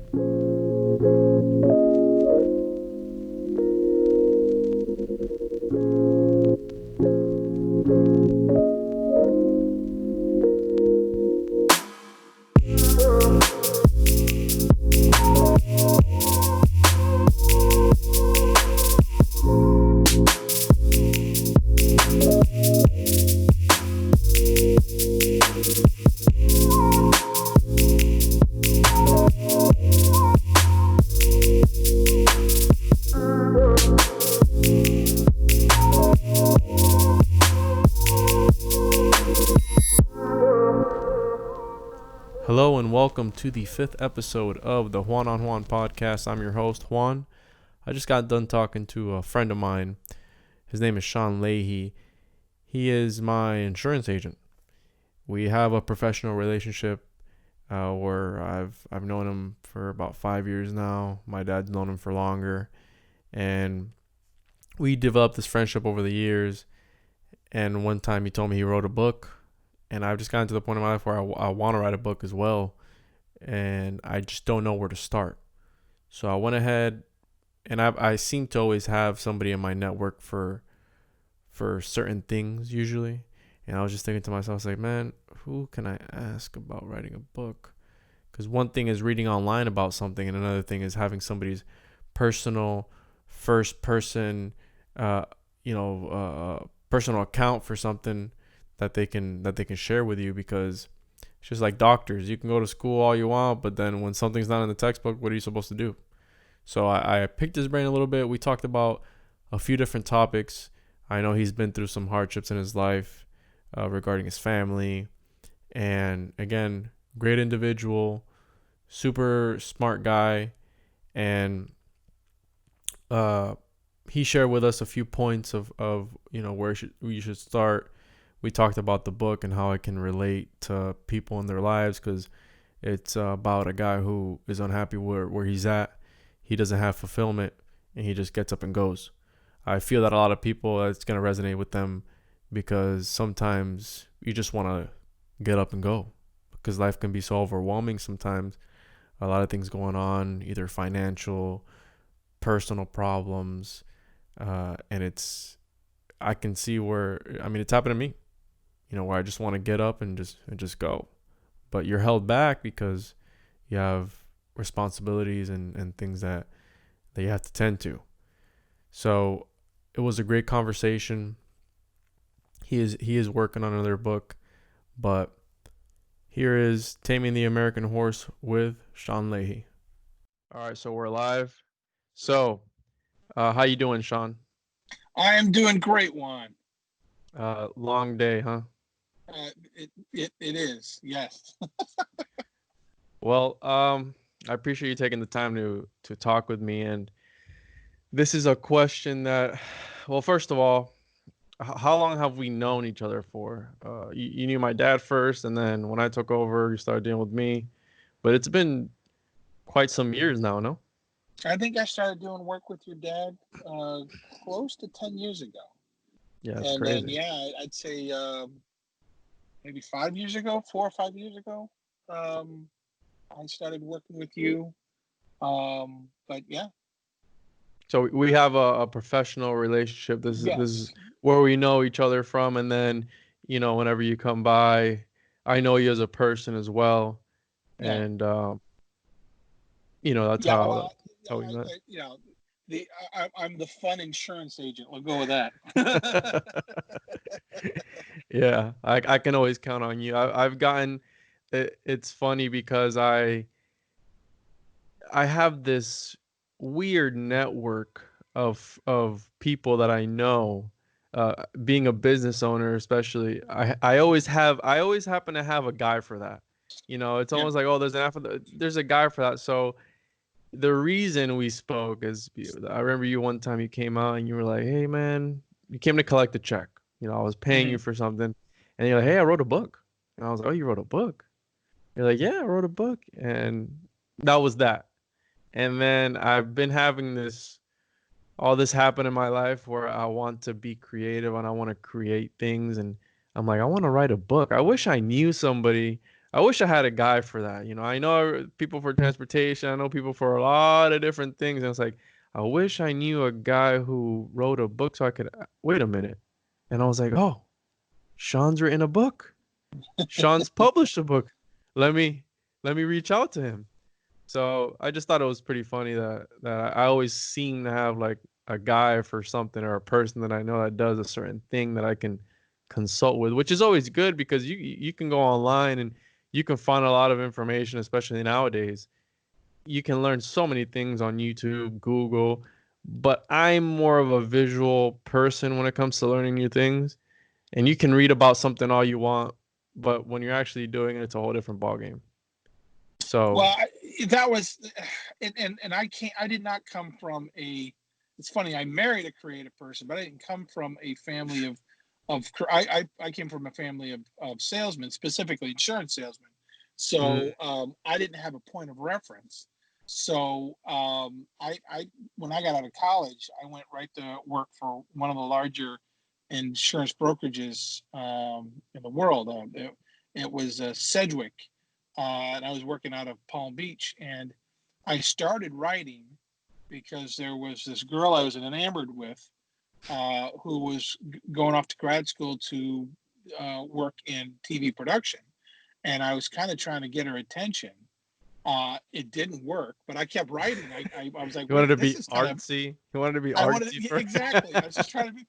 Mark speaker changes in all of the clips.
Speaker 1: Hello and welcome to the 5th episode of the Juan on Juan podcast. I'm your host, Juan. I just got done talking to a friend of mine. His name is Sean Lahey. He is my insurance agent. We have a professional relationship where I've known him for about 5 years now. My dad's known him for longer. And we developed this friendship over the years. And one time he told me he wrote a book. And I've just gotten to the point in my life where I want to write a book as well. And I just don't know where to start. So I went ahead and I seem to always have somebody in my network for certain things usually. And I was just thinking to myself, I was like, man, who can I ask about writing a book? Because one thing is reading online about something, and another thing is having somebody's personal first person, personal account for something that they can share with you. Because it's just like doctors. You can go to school all you want, but then when something's not in the textbook, what are you supposed to do? So I picked his brain a little bit. We talked about a few different topics. I know he's been through some hardships in his life regarding his family. And again, great individual, super smart guy. And he shared with us a few points of where we should start. We talked about the book and how it can relate to people in their lives, because it's about a guy who is unhappy where he's at. He doesn't have fulfillment, and he just gets up and goes. I feel that a lot of people, it's going to resonate with them, because sometimes you just want to get up and go, because life can be so overwhelming sometimes. A lot of things going on, either financial, personal problems, and I can see where, it's happened to me. Where I just want to get up and just go. But you're held back because you have responsibilities and things that you have to tend to. So it was a great conversation. He is working on another book, but here is Taming the American Horse with Sean Lahey. All right, so we're live. So, how you doing, Sean?
Speaker 2: I am doing great, Juan.
Speaker 1: Long day, huh?
Speaker 2: It is, yes.
Speaker 1: Well, I appreciate you taking the time to talk with me. And this is a question that, well, first of all, how long have we known each other for? You knew my dad first, and then when I took over, you started dealing with me. But it's been quite some years now, no?
Speaker 2: I think I started doing work with your dad close to 10 years ago.
Speaker 1: Yeah, it's
Speaker 2: and
Speaker 1: crazy.
Speaker 2: then, I'd say maybe 5 years ago, 4 or 5 years ago, I started working with you. But yeah.
Speaker 1: So we have a professional relationship. This is
Speaker 2: Yes.
Speaker 1: where we know each other from, and then whenever you come by, I know you as a person as well,
Speaker 2: Yeah.
Speaker 1: and that's
Speaker 2: Yeah.
Speaker 1: how
Speaker 2: Well,
Speaker 1: we met.
Speaker 2: I'm the fun insurance agent. We'll go with that.
Speaker 1: Yeah, I can always count on you. I've gotten it's funny because I have this weird network of people that I know. Being a business owner, especially, I always happen to have a guy for that. It's
Speaker 2: Yeah.
Speaker 1: almost like, oh, there's a guy for that. So the reason we spoke is, I remember you one time you came out and you were like, hey man, you came to collect a check. I was paying you
Speaker 2: Mhm.
Speaker 1: for something, and you're like, hey, I wrote a book. And I was like, oh, you wrote a book? You're like, yeah, I wrote a book. And that was that. And then I've been having all this happen in my life where I want to be creative and I want to create things. And I'm like, I want to write a book. I wish I knew somebody I wish I had a guy for that. You know, I know people for transportation. I know people for a lot of different things. And it's like, I wish I knew a guy who wrote a book so I could wait a minute. And I was like, oh, Sean's written a book. Sean's published a book. Let me let me reach out to him. So I just thought it was pretty funny that I always seem to have like a guy for something or a person that I know that does a certain thing that I can consult with, which is always good because you can go online and you can find a lot of information, especially nowadays. You can learn so many things on YouTube, Google, but I'm more of a visual person when it comes to learning new things. And you can read about something all you want, but when you're actually doing it, it's a whole different ballgame. So
Speaker 2: Well, that was, and I can't. I did not come from a. It's funny. I married a creative person, but I didn't come from a family I came from a family of salesmen, specifically insurance salesmen.
Speaker 1: mm,
Speaker 2: So I didn't have a point of reference. So I when I got out of college, I went right to work for one of the larger insurance brokerages in the world. It was Sedgwick, and I was working out of Palm Beach. And I started writing because there was this girl I was enamored with who was going off to grad school to work in TV production. And I was kind of trying to get her attention. It didn't work, but I kept writing. I was like,
Speaker 1: you wanted
Speaker 2: wait,
Speaker 1: to
Speaker 2: this
Speaker 1: be
Speaker 2: is kind of,
Speaker 1: artsy. You wanted to be
Speaker 2: I wanted
Speaker 1: artsy
Speaker 2: yeah,
Speaker 1: for.
Speaker 2: exactly. I was just trying to be,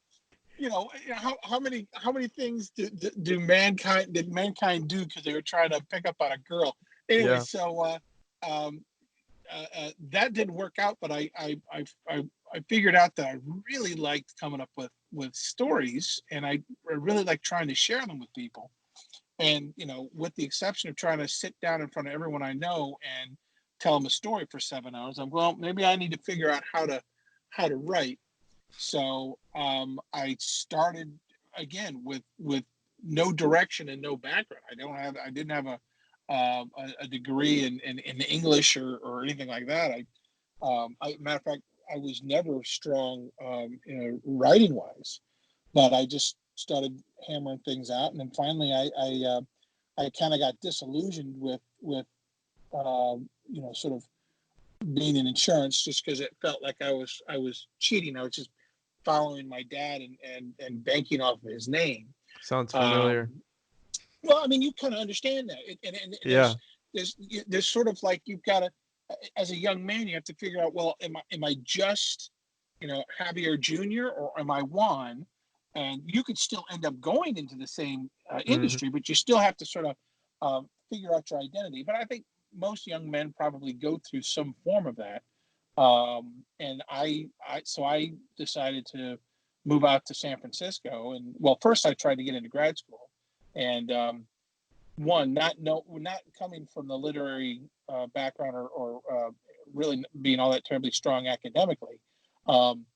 Speaker 2: how many things do mankind did mankind do because they were trying to pick up on a girl? Anyway,
Speaker 1: Yeah.
Speaker 2: so um, that didn't work out, but I figured out that I really liked coming up with stories, and I really like trying to share them with people. And with the exception of trying to sit down in front of everyone I know and tell them a story for 7 hours, I'm well, maybe I need to figure out how to write. So I started again with no direction and no background. I didn't have a degree in English or anything like that. Matter of fact, I was never strong, writing wise, but I just started hammering things out, and then finally, I kind of got disillusioned with sort of being in insurance just because it felt like I was cheating. I was just following my dad and banking off of his name.
Speaker 1: Sounds familiar.
Speaker 2: Um, well, I mean, you kind of understand that, and
Speaker 1: Yeah.
Speaker 2: there's sort of like you've got to, as a young man, you have to figure out, well, am I just, Javier Jr. or am I Juan? And you could still end up going into the same
Speaker 1: Hmm.
Speaker 2: industry, but you still have to sort of figure out your identity. But I think most young men probably go through some form of that. And I decided to move out to San Francisco, and well, first I tried to get into grad school, and one not coming from the literary background or really being all that terribly strong academically. Um,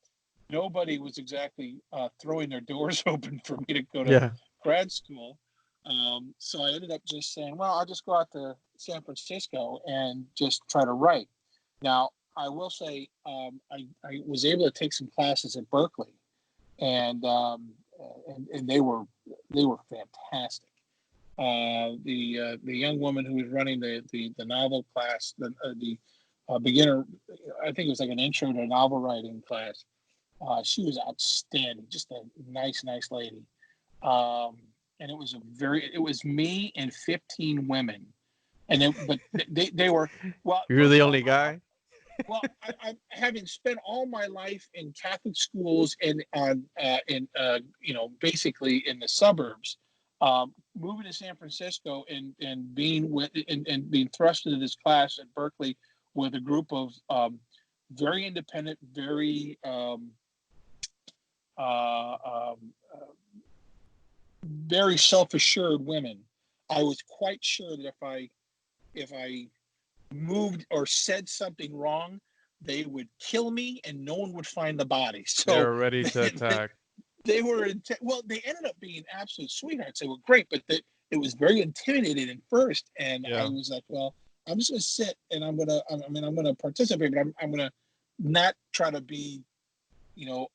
Speaker 2: Nobody was exactly throwing their doors open for me to go to
Speaker 1: Yeah.
Speaker 2: grad school. So I ended up just saying, well, I'll just go out to San Francisco and just try to write. Now, I will say I was able to take some classes at Berkeley, and and they were fantastic. The young woman who was running the novel class, the beginner, I think it was like an intro to novel writing class. She was outstanding, just a nice lady. Um, and it was me and 15 women, but they were, well.
Speaker 1: You're
Speaker 2: First
Speaker 1: the
Speaker 2: of all,
Speaker 1: only guy.
Speaker 2: I having spent all my life in Catholic schools and basically in the suburbs, moving to San Francisco and being thrust into this class at Berkeley with a group of very independent, very uh, um, very self-assured women. I was quite sure that if I moved or said something wrong, they would kill me and no one would find the body.
Speaker 1: They
Speaker 2: So
Speaker 1: were ready to
Speaker 2: they, they,
Speaker 1: attack.
Speaker 2: they were, well, they ended up being absolute sweethearts. They were great, but it was very intimidating at first. And I
Speaker 1: Yeah.
Speaker 2: was like, well, I'm just going to sit and I'm going to participate, but I'm going to not try to be,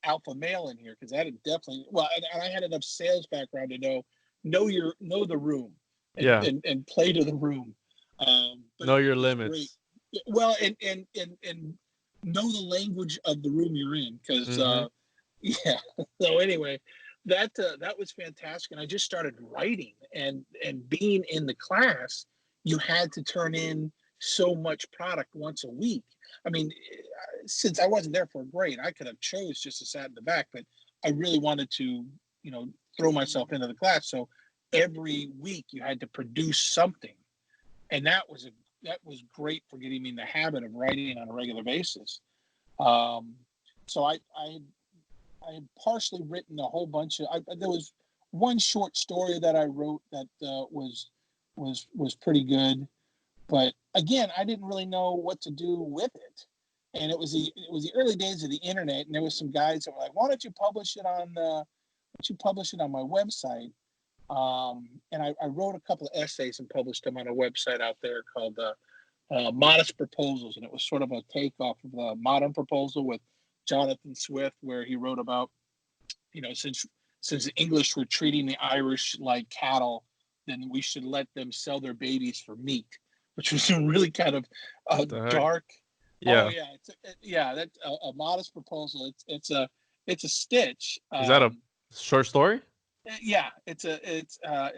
Speaker 2: alpha male in here. Cause that had definitely, well, and I had enough sales background to know the room.
Speaker 1: Yeah.
Speaker 2: and play to the room. But
Speaker 1: Know your
Speaker 2: it was great.
Speaker 1: limits.
Speaker 2: Well, and know the language of the room you're in, because
Speaker 1: Mm-hmm.
Speaker 2: yeah. So anyway, that was fantastic, and I just started writing, and being in the class, you had to turn in so much product once a week. I mean, since I wasn't there for a grade, I could have chose just to sat in the back, but I really wanted to, you know, throw myself into the class. So every week you had to produce something, and that was great for getting me in the habit of writing on a regular basis. Um, so I had partially written a whole bunch of. There was one short story that I wrote that was pretty good, but again, I didn't really know what to do with it. And it was the early days of the internet, and there was some guys that were like, "Why don't you publish it on my website?" And I wrote a couple of essays and published them on a website out there called Modest Proposals, and it was sort of a takeoff of the Modern Proposal with Jonathan Swift, where he wrote about, since the English were treating the Irish like cattle, then we should let them sell their babies for meat, which was a really kind of
Speaker 1: What the heck?
Speaker 2: dark. Oh
Speaker 1: Yeah.
Speaker 2: yeah, that's a Modest Proposal. It's a stitch.
Speaker 1: Is that a short story?
Speaker 2: Yeah, it's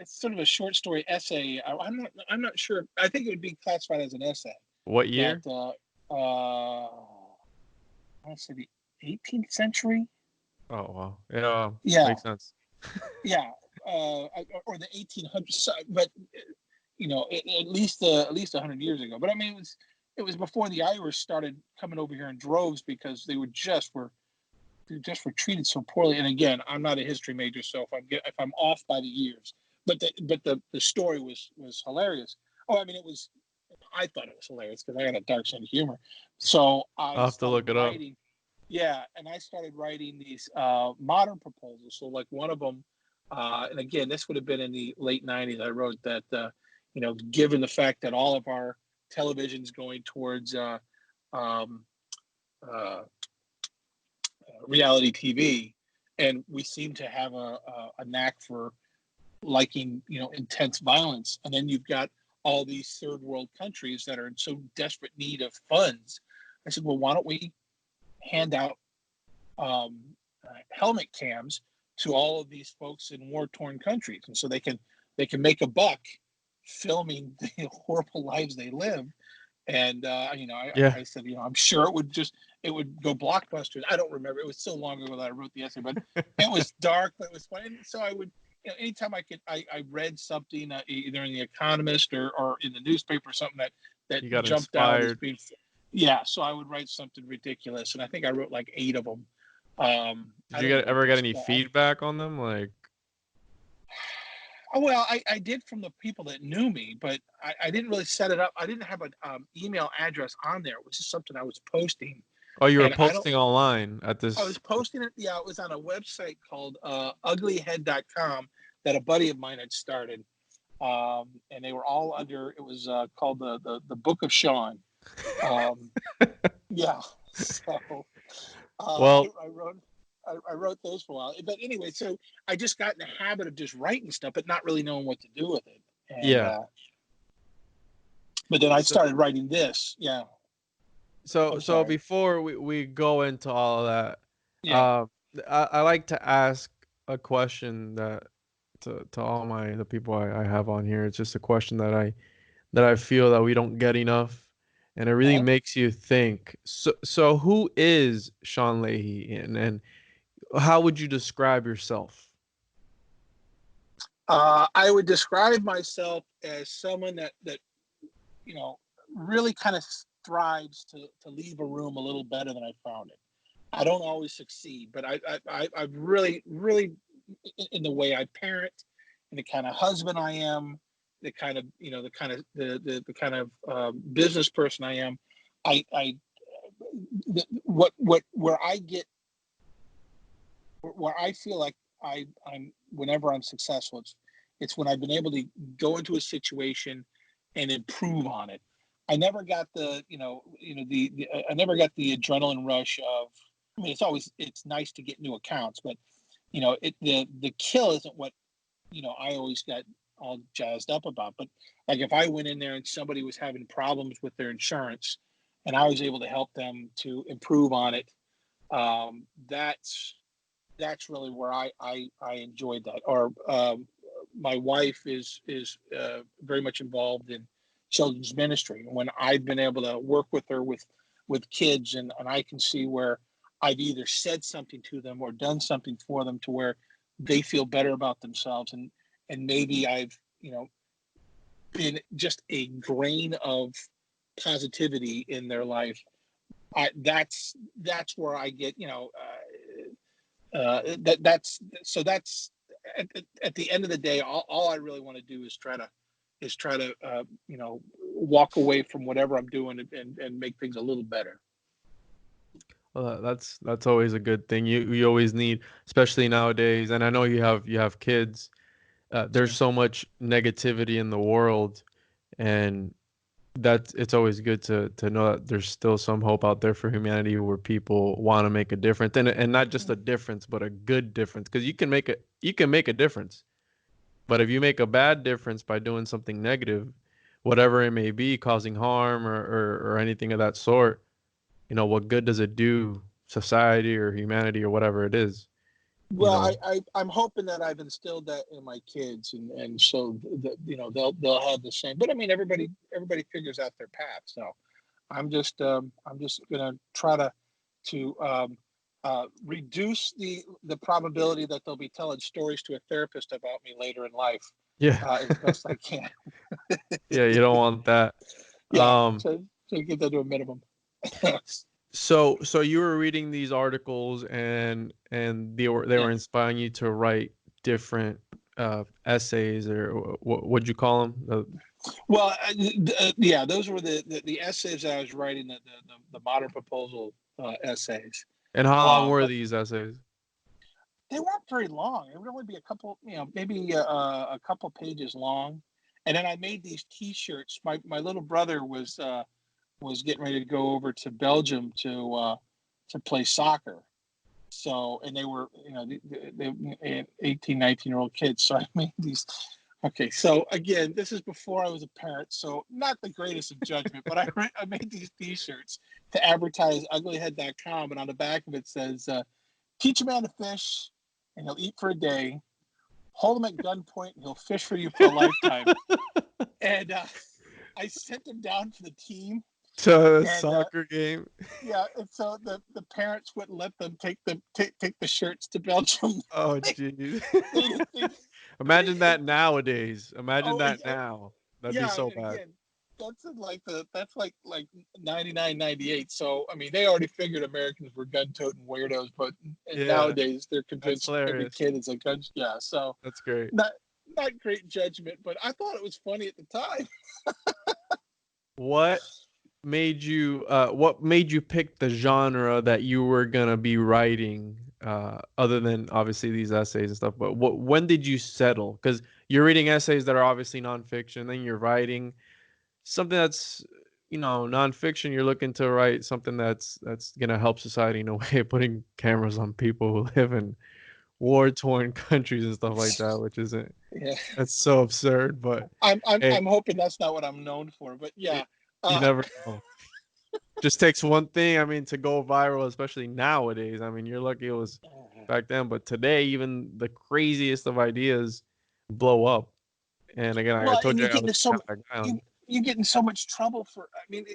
Speaker 2: sort of a short story essay. I'm not sure. I think it would be classified as an essay.
Speaker 1: What
Speaker 2: That
Speaker 1: year?
Speaker 2: I want to say the 18th century.
Speaker 1: Oh wow. Yeah.
Speaker 2: Yeah,
Speaker 1: Makes sense.
Speaker 2: yeah, or the 1800s. But at least 100 years ago. But I mean, it was before the Irish started coming over here in droves, because they were treated so poorly. And again, I'm not a history major, so if I'm off by the years, but the story was hilarious. Oh, I mean, I thought it was hilarious because I had a dark sense of humor. So I
Speaker 1: I'll have to
Speaker 2: started
Speaker 1: look it up.
Speaker 2: writing. Yeah, and I started writing these modern proposals. So like one of them, and again, this would have been in the late '90s. I wrote that, given the fact that all of our television's going towards um, uh, reality TV, and we seem to have a knack for liking, intense violence. And then you've got all these third world countries that are in so desperate need of funds. I said, well, why don't we hand out helmet cams to all of these folks in war torn countries, and so they can make a buck filming the horrible lives they live. And
Speaker 1: Yeah.
Speaker 2: I said, I'm sure it would go blockbusters. I don't remember. It was so long ago that I wrote the essay, but it was dark, but it was fun. And so I would, anytime I read something, either in The Economist or in the newspaper, or something that
Speaker 1: You got
Speaker 2: jumped out as
Speaker 1: inspired.
Speaker 2: being, yeah. So I would write something ridiculous, and I think I wrote like 8 of them.
Speaker 1: Did
Speaker 2: I
Speaker 1: you
Speaker 2: don't know
Speaker 1: get
Speaker 2: what
Speaker 1: ever
Speaker 2: they're.
Speaker 1: get any feedback on them? Like,
Speaker 2: Oh, well, I did from the people that knew me, but I didn't really set it up. I didn't have an email address on there. It was just something I was posting,
Speaker 1: oh, you were
Speaker 2: and
Speaker 1: posting online at
Speaker 2: I was
Speaker 1: this.
Speaker 2: posting it. Yeah, it was on a website called uglyhead.com that a buddy of mine had started, and they were all under. It was called the Book of Sean. Um, yeah, so
Speaker 1: Well,
Speaker 2: I wrote those for a while. But anyway, so I just got in the habit of just writing stuff, but not really knowing what to do with it. And
Speaker 1: yeah.
Speaker 2: but then I
Speaker 1: So,
Speaker 2: started writing this. Yeah.
Speaker 1: so,
Speaker 2: I'm
Speaker 1: so
Speaker 2: sorry.
Speaker 1: before we go into all of that,
Speaker 2: Yeah.
Speaker 1: uh, I like to ask a question that to all the people I have on here. It's just a question that I feel that we don't get enough, and it really
Speaker 2: Uh-huh.
Speaker 1: makes you think. So who is Sean Lahey, and how would you describe yourself?
Speaker 2: I would describe myself as someone that you know really kind of strives to leave a room a little better than I found it. I don't always succeed, but I've really in the way I parent, and the kind of husband I am, the kind of the kind of business person I am. I what where I feel like I'm whenever I'm successful, it's when I've been able to go into a situation and improve on it. I never got I never got the adrenaline rush of. I mean, it's nice to get new accounts, but the kill isn't what I always got all jazzed up about. But like if I went in there and somebody was having problems with their insurance, and I was able to help them to improve on it, um, that's that's really where I enjoyed that. Or my wife is very much involved in children's ministry, and when I've been able to work with her with kids, and I can see where I've either said something to them or done something for them to where they feel better about themselves, and maybe I've been just a grain of positivity in their life. That's where I get that's at the end of the day, all I really want to do is try to walk away from whatever I'm doing and make things a little better.
Speaker 1: Well, that's always a good thing. You always need, especially nowadays, and I know you have kids. There's
Speaker 2: Sure.
Speaker 1: so much negativity in the world, and that's it's always good to know that there's still some hope out there for humanity where people want to make a difference, and not just a difference, but a good difference. Because you can make a difference, but if you make a bad difference by doing something negative, whatever it may be, causing harm or anything of that sort, what good does it do society or humanity or whatever it is, you
Speaker 2: Well,
Speaker 1: know?
Speaker 2: I'm hoping that I've instilled that in my kids, and so that they'll have the same. But I mean, everybody figures out their path. So I'm just gonna try to reduce the probability that they'll be telling stories to a therapist about me later in life
Speaker 1: Yeah.
Speaker 2: as best I can.
Speaker 1: Yeah, you don't want that.
Speaker 2: Yeah,
Speaker 1: Um,
Speaker 2: so get that to a minimum.
Speaker 1: so you were reading these articles and they were
Speaker 2: Yeah.
Speaker 1: inspiring you to write different essays or what would you call them?
Speaker 2: Well, yeah, those were the essays I was writing, the modern proposal essays.
Speaker 1: And how long were
Speaker 2: But
Speaker 1: these essays?
Speaker 2: they weren't very long. It would only be a couple, maybe a couple pages long. And then I made these T-shirts. My little brother was getting ready to go over to Belgium to play soccer. So, and they were, they 18, 19-year-old kids. So I made these. Okay, so again, this is before I was a parent, so not the greatest of judgment, but I made these T-shirts to advertise uglyhead.com, and on the back of it says, teach a man to fish, and he'll eat for a day. Hold him at gunpoint, and he'll fish for you for a lifetime. And I sent him down to the team,
Speaker 1: To a
Speaker 2: and
Speaker 1: soccer game?
Speaker 2: yeah, and so the parents wouldn't let them take the shirts to Belgium.
Speaker 1: Oh,
Speaker 2: they,
Speaker 1: geez.
Speaker 2: they
Speaker 1: Imagine that nowadays. Imagine
Speaker 2: oh
Speaker 1: that
Speaker 2: yeah,
Speaker 1: now. That'd be
Speaker 2: yeah,
Speaker 1: so
Speaker 2: and
Speaker 1: bad.
Speaker 2: again, that's like 99, 98. So I mean, they already figured Americans were gun-toting weirdos, but and
Speaker 1: Yeah,
Speaker 2: nowadays they're
Speaker 1: that's
Speaker 2: convinced every
Speaker 1: hilarious.
Speaker 2: kid is a gun. Yeah, so
Speaker 1: That's great.
Speaker 2: not not great judgment, but I thought it was funny at the time.
Speaker 1: What what made you pick the genre that you were gonna be writing, other than obviously these essays and stuff, but when did you settle? Because you're reading essays that are obviously nonfiction, then you're writing something that's, nonfiction, you're looking to write something that's gonna help society in a way, putting cameras on people who live in war-torn countries and stuff like that, which isn't
Speaker 2: Yeah,
Speaker 1: that's so absurd, but hey,
Speaker 2: I'm hoping that's not what I'm known for, but
Speaker 1: y
Speaker 2: yeah.
Speaker 1: you
Speaker 2: Uh,
Speaker 1: never know. Just takes one thing, I mean, to go viral, especially nowadays. I mean, you're lucky it was back then, but today, even the craziest of ideas blow up. And again, like I
Speaker 2: well,
Speaker 1: told
Speaker 2: and
Speaker 1: you,
Speaker 2: you
Speaker 1: I
Speaker 2: get
Speaker 1: was
Speaker 2: into so
Speaker 1: kind of that guy
Speaker 2: you
Speaker 1: on.
Speaker 2: you get in so much trouble for. I mean,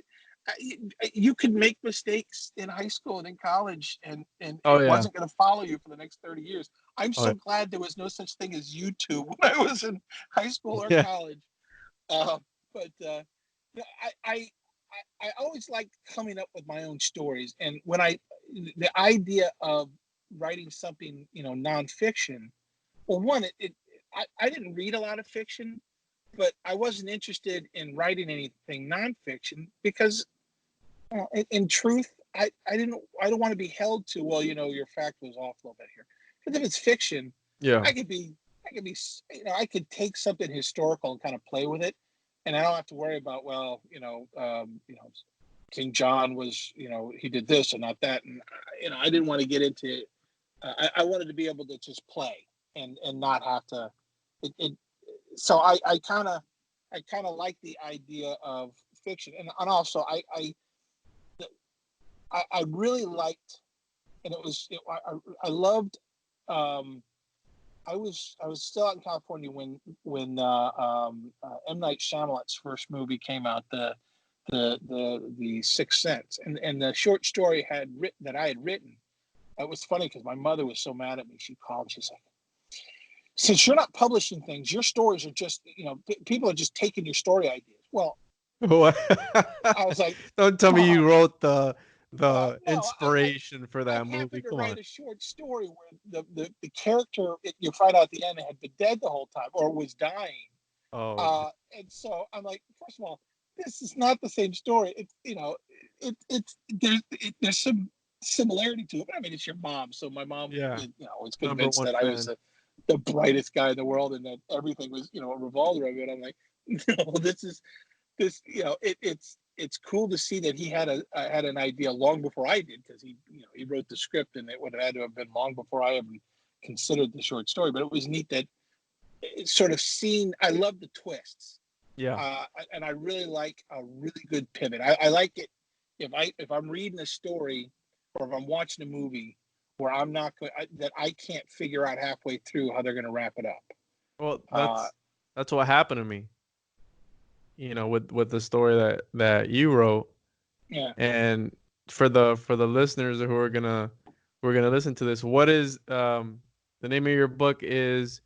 Speaker 2: you could make mistakes in high school and in college, and
Speaker 1: Oh
Speaker 2: it
Speaker 1: yeah,
Speaker 2: wasn't going to follow you for the next 30 years. I'm
Speaker 1: oh
Speaker 2: so glad there was no such thing as YouTube when I was in high school or
Speaker 1: yeah,
Speaker 2: college. Uh, but yeah, I always liked coming up with my own stories, and when the idea of writing something nonfiction. Well, one, I didn't read a lot of fiction, but I wasn't interested in writing anything nonfiction because, in truth, I don't want to be held to, well, your fact was off a little bit here. Because if it's fiction,
Speaker 1: yeah,
Speaker 2: I could be, I could take something historical and kind of play with it, and I don't have to worry about, well, King John was, he did this and not that, and I didn't want to get into. I wanted to be able to just play and not have to. It so I kind of like the idea of fiction, and also I really liked, and I loved. Um, I was still out in California when M. Night Shyamalan's first movie came out, the Sixth Sense, and the short story that I had written. It was funny because my mother was so mad at me. She called. She's like, "Since you're not publishing things, your stories are just people are just taking your story ideas." Well,
Speaker 1: What?
Speaker 2: I was like,
Speaker 1: Don't tell me you
Speaker 2: "Mom,
Speaker 1: wrote
Speaker 2: well,
Speaker 1: the
Speaker 2: no,
Speaker 1: inspiration for
Speaker 2: I
Speaker 1: that movie.
Speaker 2: happened to
Speaker 1: Come on.
Speaker 2: write a short story where the character you find out at the end had been dead the whole time or was dying."
Speaker 1: Oh, okay.
Speaker 2: And so I'm like, first of all, this is not the same story. There's some similarity to it. But I mean, it's your mom, so my mom,
Speaker 1: Yeah.
Speaker 2: was
Speaker 1: Number
Speaker 2: convinced
Speaker 1: one
Speaker 2: that I was
Speaker 1: fan.
Speaker 2: the brightest guy in the world and that everything was, revolved around it. I'm like, no, it's cool to see that he had an idea long before I did, because he wrote the script, and it would have had to have been long before I even considered the short story. But it was neat that it's sort of seen. I love the twists,
Speaker 1: Yeah.
Speaker 2: and I really like a really good pivot. I like it if I'm reading a story or if I'm watching a movie where I'm not going that I can't figure out halfway through how they're going to wrap it up.
Speaker 1: Well,
Speaker 2: Uh,
Speaker 1: that's what happened to me. With the story that you wrote,
Speaker 2: yeah,
Speaker 1: and for the listeners who are gonna listen to this, what is the name of your book is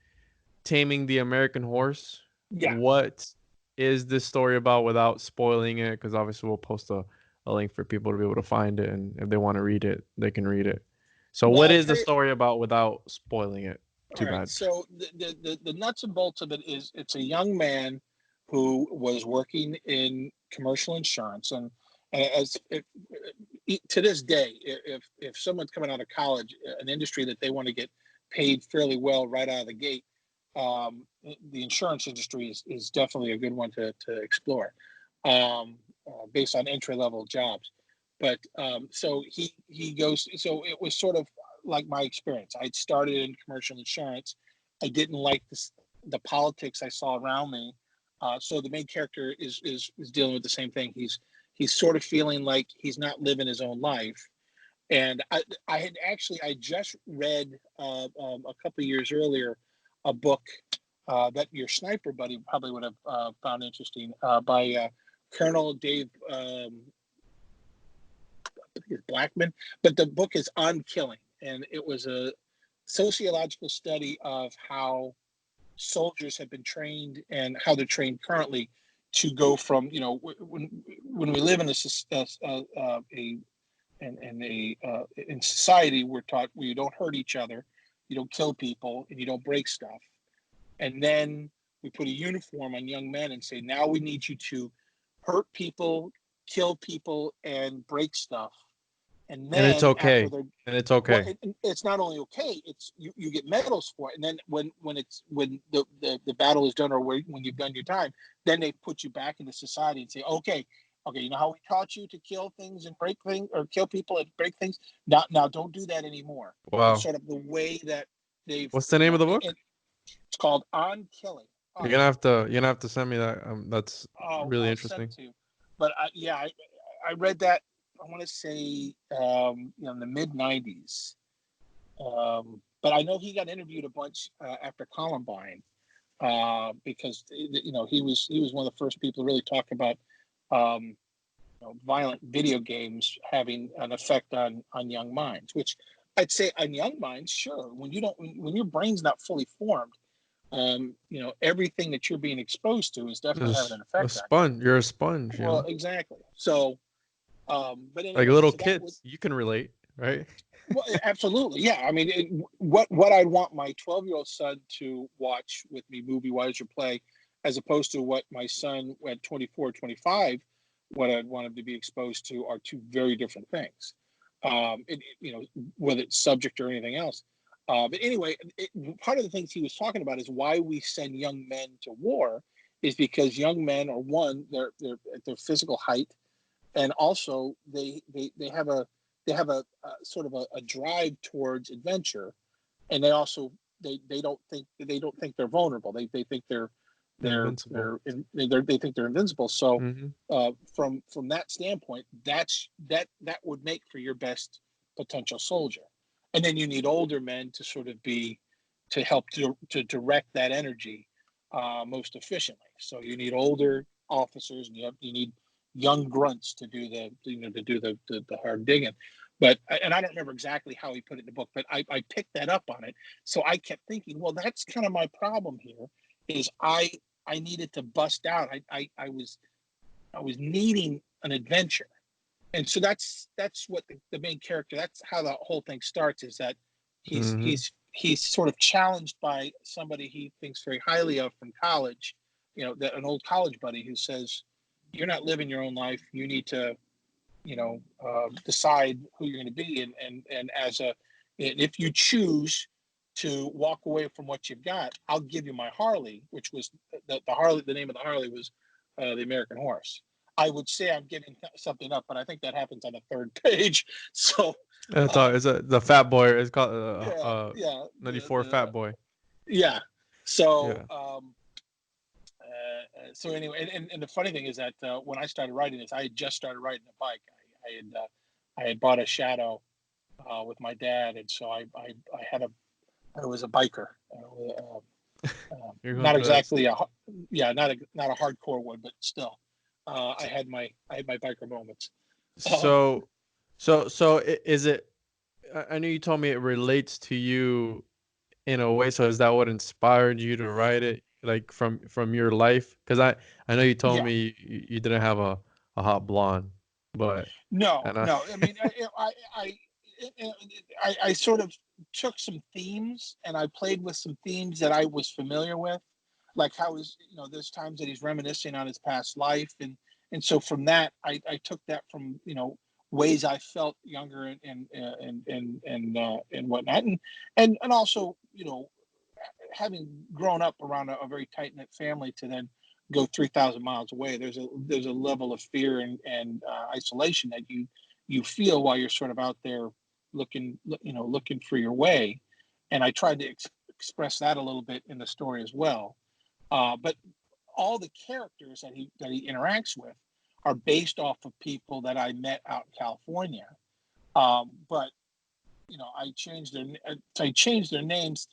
Speaker 1: Taming the American Horse.
Speaker 2: yeah.
Speaker 1: What is this story about without spoiling it? Because obviously we'll post a link for people to be able to find it, and if they want to read it, they can read it. So
Speaker 2: Well,
Speaker 1: what
Speaker 2: I'll
Speaker 1: is the
Speaker 2: tell you.
Speaker 1: story about without spoiling it?
Speaker 2: All
Speaker 1: Too
Speaker 2: right.
Speaker 1: bad.
Speaker 2: So the nuts and bolts of it is it's a young man who was working in commercial insurance, and to this day, if someone's coming out of college, an industry that they want to get paid fairly well right out of the gate, the insurance industry is definitely a good one to explore, based on entry level jobs. But so he goes. So it was sort of like my experience. I'd started in commercial insurance. I didn't like the politics I saw around me. So the main character is dealing with the same thing. He's sort of feeling like he's not living his own life. And I just read a couple of years earlier a book that your sniper buddy probably would have found interesting, by Colonel Dave, I think it's Blackman, but the book is On Killing, and it was a sociological study of how soldiers have been trained and how they're trained currently to go from when we live in in society, we're taught you don't hurt each other, you don't kill people, and you don't break stuff. And then we put a uniform on young men and say, now we need you to hurt people, kill people, and break stuff. And
Speaker 1: And it's
Speaker 2: then after
Speaker 1: okay.
Speaker 2: they're
Speaker 1: And it's
Speaker 2: well,
Speaker 1: okay.
Speaker 2: it's not only okay, it's you get medals for it. And then when the battle is done, or when you've done your time, then they put you back into society and say, okay, you know how we taught you to kill things and break things, or kill people and break things. Now don't do that anymore. And
Speaker 1: Wow.
Speaker 2: sort of the way that they've,
Speaker 1: What's the name of the book?
Speaker 2: it's called On Killing.
Speaker 1: You're gonna have to send me that. That's really
Speaker 2: I'll send
Speaker 1: interesting.
Speaker 2: it to you. But I read that. I want to say in the mid '90s. But I know he got interviewed a bunch after Columbine, because he was one of the first people to really talk about um, violent video games having an effect on young minds. Which I'd say on young minds, sure. When your brain's not fully formed, everything that you're being exposed to is definitely having
Speaker 1: There's
Speaker 2: an
Speaker 1: a
Speaker 2: effect on you.
Speaker 1: sponge. You're a sponge, you
Speaker 2: Well,
Speaker 1: know?
Speaker 2: exactly. So, but
Speaker 1: Like
Speaker 2: anyway,
Speaker 1: little
Speaker 2: so that was.
Speaker 1: kids. You can relate, right?
Speaker 2: Well, absolutely, yeah. I mean, what I'd want my 12-year-old son to watch with me, movie wise or play, as opposed to what my son at 24, 25, what I'd want him to be exposed to, are two very different things. Whether it's subject or anything else. But anyway, part of the things he was talking about is why we send young men to war, is because young men are, one, they're at their physical height, and also they have a sort of a drive towards adventure, and they also they don't think they're vulnerable. They think
Speaker 1: Invincible.
Speaker 2: they think they're invincible. So
Speaker 1: Mm-hmm.
Speaker 2: from that standpoint, that would make for your best potential soldier. And then you need older men to sort of to help to direct that energy most efficiently. So you need older officers, and you need young grunts to do the hard digging. But and I don't remember exactly how he put it in the book, but I picked that up on it. So I kept thinking, well, that's kind of my problem here. Is I needed to bust out. I was needing an adventure, and so that's what the main character. That's how the whole thing starts. Is that
Speaker 1: Mm-hmm.
Speaker 2: he's sort of challenged by somebody he thinks very highly of from college. That an old college buddy who says, "You're not living your own life. You need to, decide who you're going to be, and if you choose to walk away from what you've got, I'll give you my Harley," which was the Harley. The name of the Harley was the American Horse. I would say I'm giving something up, but I think that happens on the third page. So,
Speaker 1: It's
Speaker 2: um,
Speaker 1: the Fat Boy. It's called
Speaker 2: yeah, yeah,
Speaker 1: 94 Fat Boy.
Speaker 2: yeah. So,
Speaker 1: Yeah.
Speaker 2: so anyway, and the funny thing is that when I started writing this, I had just started riding a bike. I had bought a Shadow with my dad, and so I was a biker.
Speaker 1: You're going
Speaker 2: Not
Speaker 1: through that.
Speaker 2: exactly not a hardcore one, but still, I had my biker moments. Um,
Speaker 1: So, is it? I know you told me it relates to you in a way. So is that what inspired you to write it, like from your life? Because I know you told
Speaker 2: yeah,
Speaker 1: me you didn't have a hot blonde, but
Speaker 2: no,
Speaker 1: and I
Speaker 2: no. I mean, I sort of took some themes and I played with some themes that I was familiar with, like how there's times that he's reminiscing on his past life, and so from that I took that from ways I felt younger and whatnot, and also having grown up around a very tight knit family to then go 3,000 miles away, there's a level of fear and isolation that you feel while you're sort of out there looking for your way, and I tried to express that a little bit in the story as well. But all the characters that he interacts with are based off of people that I met out in California. But I changed their names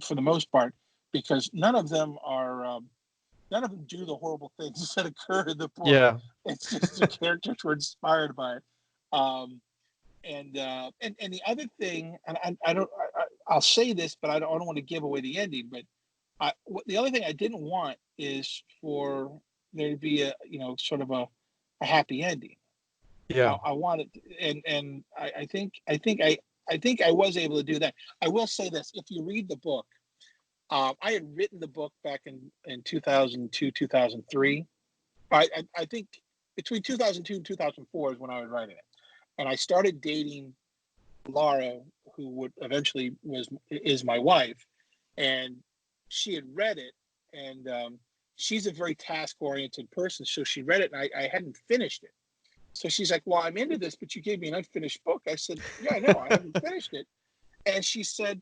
Speaker 2: for the most part because none of them do the horrible things that occur in the book.
Speaker 1: yeah,
Speaker 2: It's just the characters were inspired by it. Um, and the other thing, and I don't, I'll say this, but I don't want to give away the ending. But the other thing I didn't want is for there to be sort of a happy ending.
Speaker 1: yeah,
Speaker 2: I wanted, and I think I was able to do that. I will say this: if you read the book, I had written the book back in 2002, 2003. I think between 2002 and 2004 is when I was writing it, and I started dating Laura, who would eventually is my wife, and she had read it, and she's a very task oriented person, so she read it, and I hadn't finished it. So she's like, "Well, I'm into this, but you gave me an unfinished book." I said, "Yeah, I know, I haven't finished it." And she said,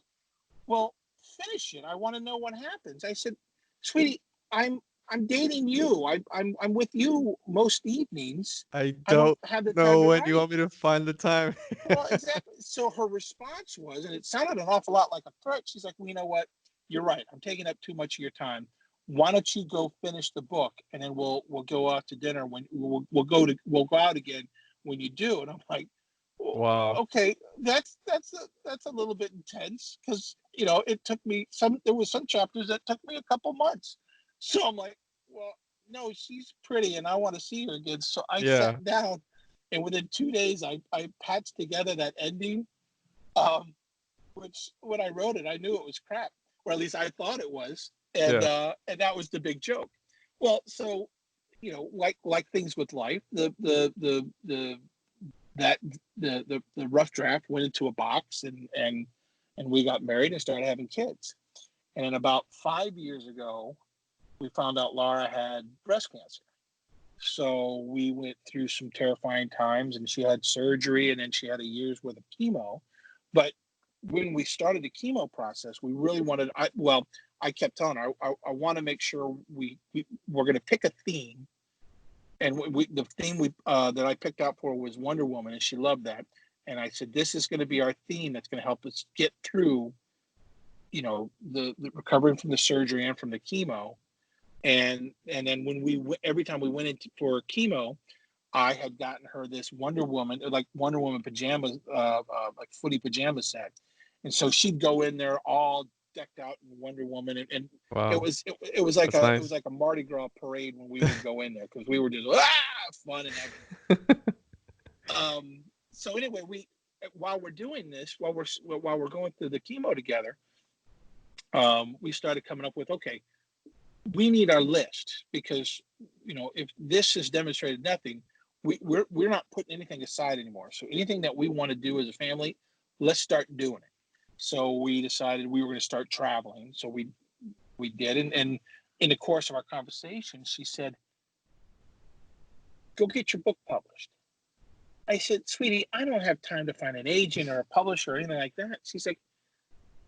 Speaker 2: "Well, finish it. I want to know what happens." I said, "Sweetie, I'm I'm dating you. I'm with you most evenings.
Speaker 1: I
Speaker 2: I don't
Speaker 1: don't
Speaker 2: have the time
Speaker 1: know
Speaker 2: to
Speaker 1: when you
Speaker 2: write."
Speaker 1: want me to find the time.
Speaker 2: Well, exactly. So her response was, and it sounded an awful lot like a threat. She's like, "Well, you know what? You're right. I'm taking up too much of your time. Why don't you go finish the book, and then we'll go out to dinner when we'll go out again when you do." And I'm like, well,
Speaker 1: Wow.
Speaker 2: okay, that's a little bit intense because it took me there was some chapters that took me a couple months. So I'm like, well, no, she's pretty, and I want to see her again. So I
Speaker 1: Yeah.
Speaker 2: sat down, and within 2 days, I patched together that ending. Um, which when I wrote it, I knew it was crap, or at least I thought it was,
Speaker 1: Yeah.
Speaker 2: and that was the big joke. Well, so like things with life, the that the rough draft went into a box, and we got married and started having kids. And then about 5 years ago, we found out Laura had breast cancer. So we went through some terrifying times, and she had surgery, and then she had a year's worth of chemo. But when we started the chemo process, we really wanted, well, I kept telling her, I want to make sure we're going to pick a theme. And the theme that I picked out for her was Wonder Woman, and she loved that. And I said, this is going to be our theme that's going to help us get through, the recovering from the surgery and from the chemo. And then every time we went in for chemo, I had gotten her this Wonder Woman pajamas, like footy pajama set, and so she'd go in there all decked out in Wonder Woman, and it
Speaker 1: Wow,
Speaker 2: was it was like
Speaker 1: that's nice.
Speaker 2: a Mardi Gras parade when we would go in there, because we were just fun and everything. So anyway, while we're doing this, while we're going through the chemo together, we started coming up with, okay, we need our list, because if this has demonstrated nothing, we're not putting anything aside anymore. So anything that we want to do as a family, let's start doing it. So we decided we were going to start traveling. So we did, and in the course of our conversation, she said, "Go get your book published." I said, "Sweetie, I don't have time to find an agent or a publisher or anything like that." She's like,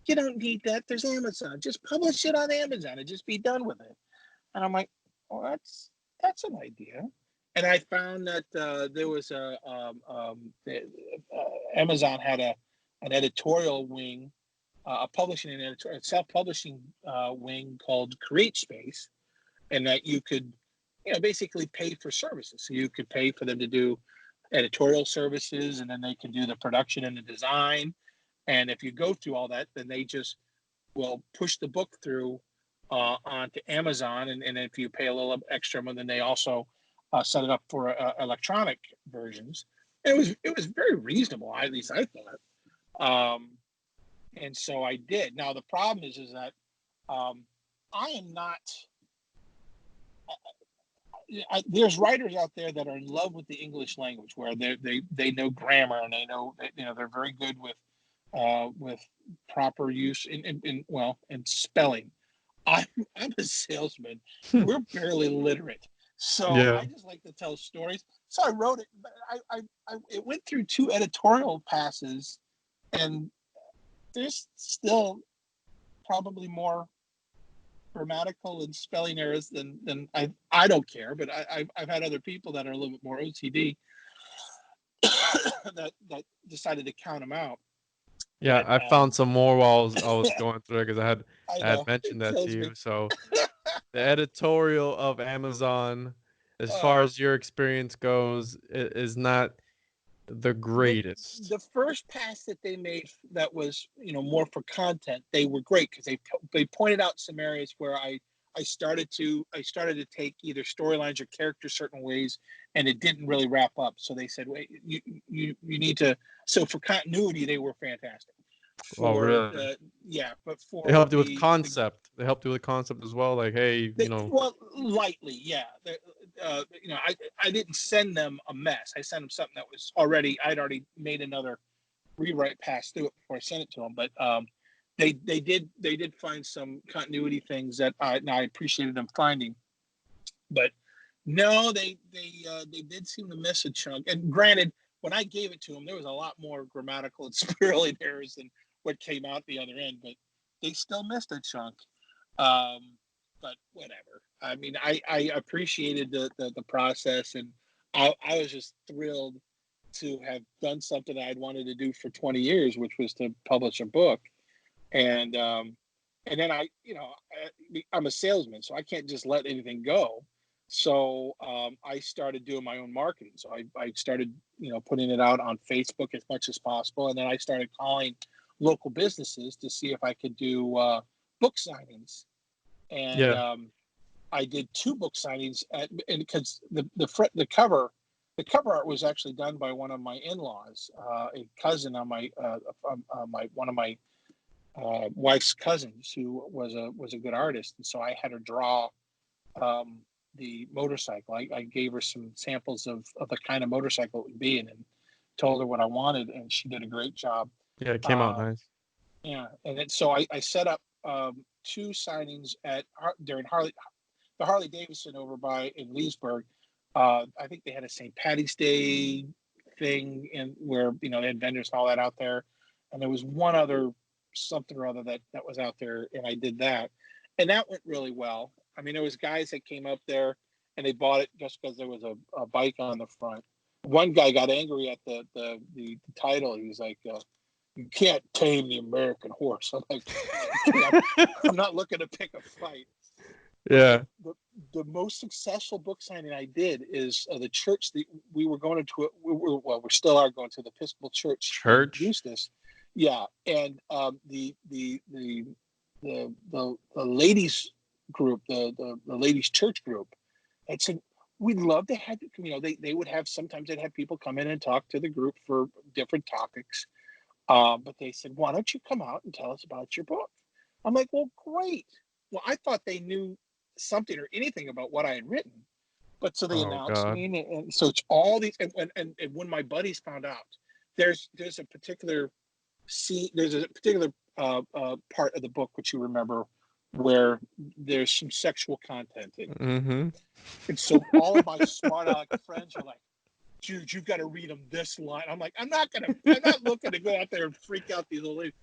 Speaker 2: "You don't need that. There's Amazon. Just publish it on Amazon and just be done with it." And I'm like, "Well, that's an idea." And I found that there was Amazon had an editorial wing, a publishing and editorial, self-publishing wing called Create Space, and that you could, basically pay for services. So you could pay for them to do editorial services, and then they can do the production and the design. And if you go through all that, then they just will push the book through onto Amazon, and if you pay a little extra, then they also set it up for electronic versions. It was very reasonable, at least I thought, and so I did. Now the problem is that I am not. There's writers out there that are in love with the English language, where they know grammar, and they know, they're very good with proper use in spelling. I'm a salesman. We're barely literate, so
Speaker 1: Yeah.
Speaker 2: I just like to tell stories. So I wrote it, but it went through 2 editorial passes, and there's still probably more grammatical and spelling errors than I don't care, but I've had other people that are a little bit more OCD that decided to count them out.
Speaker 1: Yeah,
Speaker 2: But
Speaker 1: I found some more while I was going through it because
Speaker 2: I
Speaker 1: I had
Speaker 2: know
Speaker 1: mentioned
Speaker 2: it
Speaker 1: that to
Speaker 2: kills
Speaker 1: you.
Speaker 2: me.
Speaker 1: So the editorial of Amazon, as far
Speaker 2: Uh,
Speaker 1: as your experience goes, is not the
Speaker 2: the
Speaker 1: greatest.
Speaker 2: the first pass that they made that was, more for content, they were great, because they pointed out some areas where I started to take either storylines or characters certain ways, and it didn't really wrap up. So they said, wait, you need to. So for continuity, they were fantastic.
Speaker 1: Oh,
Speaker 2: For
Speaker 1: really?
Speaker 2: the Yeah, but
Speaker 1: They
Speaker 2: for
Speaker 1: helped you with
Speaker 2: the
Speaker 1: concept. They helped you with concept as well. Like, hey,
Speaker 2: they, well, lightly, yeah. I didn't send them a mess. I sent them something that was I'd already made another rewrite pass through it before I sent it to them. But they did find some continuity things that I appreciated them finding. But no, they did seem to miss a chunk. And granted, when I gave it to them, there was a lot more grammatical and spelling errors than what came out the other end. But they still missed a chunk. Um, but whatever. I mean, I appreciated the process, and I was just thrilled to have done something I'd wanted to do for 20 years, which was to publish a book. And then I'm a salesman, so I can't just let anything go. So I started doing my own marketing. So I started, putting it out on Facebook as much as possible, and then I started calling local businesses to see if I could do book signings. And
Speaker 1: yeah,
Speaker 2: I did 2 book signings and because the cover art was actually done by one of my in-laws, a cousin on my one of my wife's cousins, who was a good artist, and so I had her draw the motorcycle. I gave her some samples of the kind of motorcycle it would be, and then told her what I wanted, and she did a great job.
Speaker 1: yeah, it came out
Speaker 2: Um,
Speaker 1: nice.
Speaker 2: yeah, and then so I set up 2 signings during the Harley Davidson over by in Leesburg. I think they had a St. Patty's Day thing, and where they had vendors and all that out there, and there was one other something or other that was out there, and I did that. and that went really well. I mean, there was guys that came up there and they bought it just because there was a bike on the front. One guy got angry at the title. He was like, "You can't tame the American horse." I'm like, "Okay, I'm not looking to pick a fight." But
Speaker 1: Yeah.
Speaker 2: the most successful book signing I did is the church that we were going to. We still are going to the Episcopal Church in
Speaker 1: Church.
Speaker 2: Eustis. Yeah, and the ladies group, the ladies church group, had said we'd love to have, they would have, sometimes they'd have people come in and talk to the group for different topics. But they said, why don't you come out and tell us about your book? I'm like, well, great. Well, I thought they knew something or anything about what I had written. But so they
Speaker 1: Oh
Speaker 2: announced
Speaker 1: God.
Speaker 2: me, and so it's all these. And when my buddies found out, there's a particular there's a particular part of the book which you remember where there's some sexual content in it.
Speaker 1: Mm-hmm.
Speaker 2: And so all of my smart aleck friends are like, dude, you've got to read them this line. I'm like, I'm not looking to go out there and freak out these old ladies.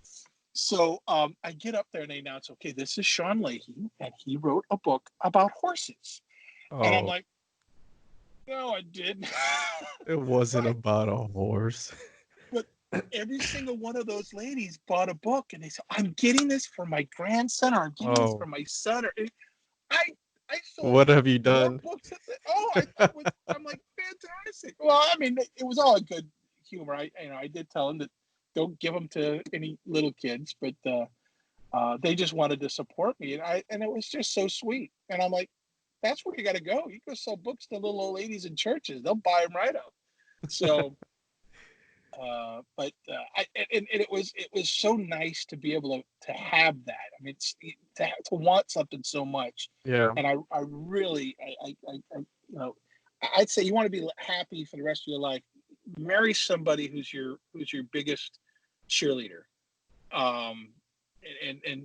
Speaker 2: So I get up there and they announce, okay, this is Sean Lahey, and he wrote a book about horses. And I'm
Speaker 1: Oh,
Speaker 2: like, no, I didn't.
Speaker 1: it wasn't
Speaker 2: Right.
Speaker 1: about a horse.
Speaker 2: But every single one of those ladies bought a book and they said, I'm getting this for my grandson, or I'm getting this for
Speaker 1: Oh,
Speaker 2: my son. Or I I sold
Speaker 1: what have you
Speaker 2: more
Speaker 1: done?
Speaker 2: books at I'm like, fantastic. Well, I mean, it was all a good humor. I did tell them that don't give them to any little kids, but they just wanted to support me, and it was just so sweet. And I'm like, that's where you got to go. You go sell books to little old ladies in churches; they'll buy them right up. So, but and it was so nice to be able to have that. I mean, to want something so much,
Speaker 1: Yeah.
Speaker 2: and I really I'd say you want to be happy for the rest of your life. Marry somebody who's your biggest cheerleader. Um,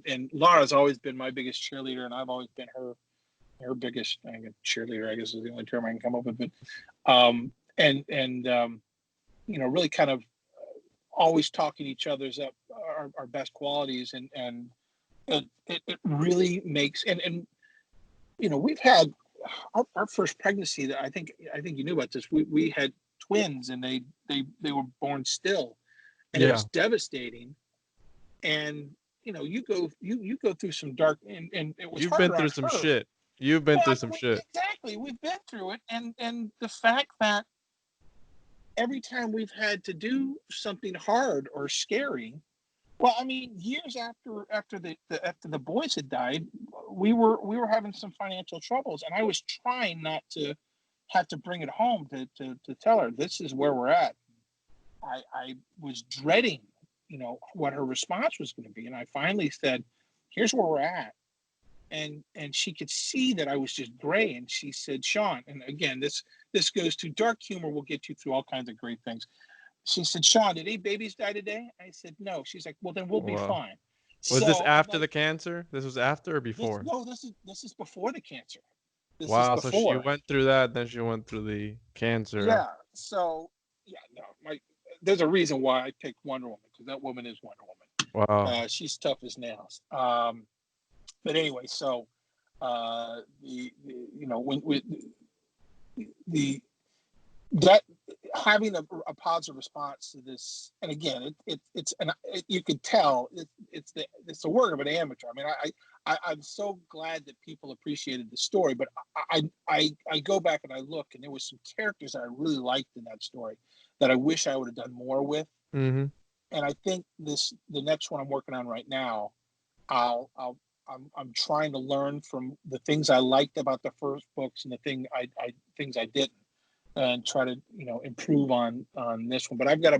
Speaker 2: and Laura's always been my biggest cheerleader, and I've always been her biggest, I guess, cheerleader. I guess is the only term I can come up with. But really kind of always talking each other's up our best qualities, and it really makes, and we've had our first pregnancy that I think you knew about this. We had twins, and they were born still, and it
Speaker 1: Yeah.
Speaker 2: was devastating. And you go through some dark, and it was
Speaker 1: You've been
Speaker 2: harder
Speaker 1: through
Speaker 2: on
Speaker 1: some
Speaker 2: her.
Speaker 1: shit. You've been
Speaker 2: Well,
Speaker 1: through
Speaker 2: I mean,
Speaker 1: some shit.
Speaker 2: exactly, we've been through it, and the fact that every time we've had to do something hard or scary, well, I mean, years after the boys had died, we were having some financial troubles, and I was trying not to have to bring it home to tell her this is where we're at. I was dreading, what her response was going to be, and I finally said, "Here's where we're at," and she could see that I was just gray, and she said, "Sean," and again, this goes to dark humor. Will get you through all kinds of great things. She said, "Sean, did any babies die today?" I said, "No." She's like, "Well, then we'll be
Speaker 1: Wow.
Speaker 2: fine."
Speaker 1: Was this
Speaker 2: So I'm
Speaker 1: after
Speaker 2: like,
Speaker 1: the cancer? This was after or
Speaker 2: "This
Speaker 1: before?
Speaker 2: no, this is before the cancer. This is
Speaker 1: Wow, so she
Speaker 2: before."
Speaker 1: went through that, then she went through the cancer.
Speaker 2: Yeah. So yeah, no, there's a reason why I picked Wonder Woman, because that woman is Wonder Woman.
Speaker 1: Wow.
Speaker 2: She's tough as nails. But anyway, so when the that having a positive response to this, and again, you could tell it's the work of an amateur. I mean, I'm so glad that people appreciated the story, but I go back and I look, and there was some characters that I really liked in that story that I wish I would have done more with.
Speaker 1: Mm-hmm.
Speaker 2: And I think the next one I'm working on right now, I'm trying to learn from the things I liked about the first books and the things I didn't, and try to improve on this one. But I've got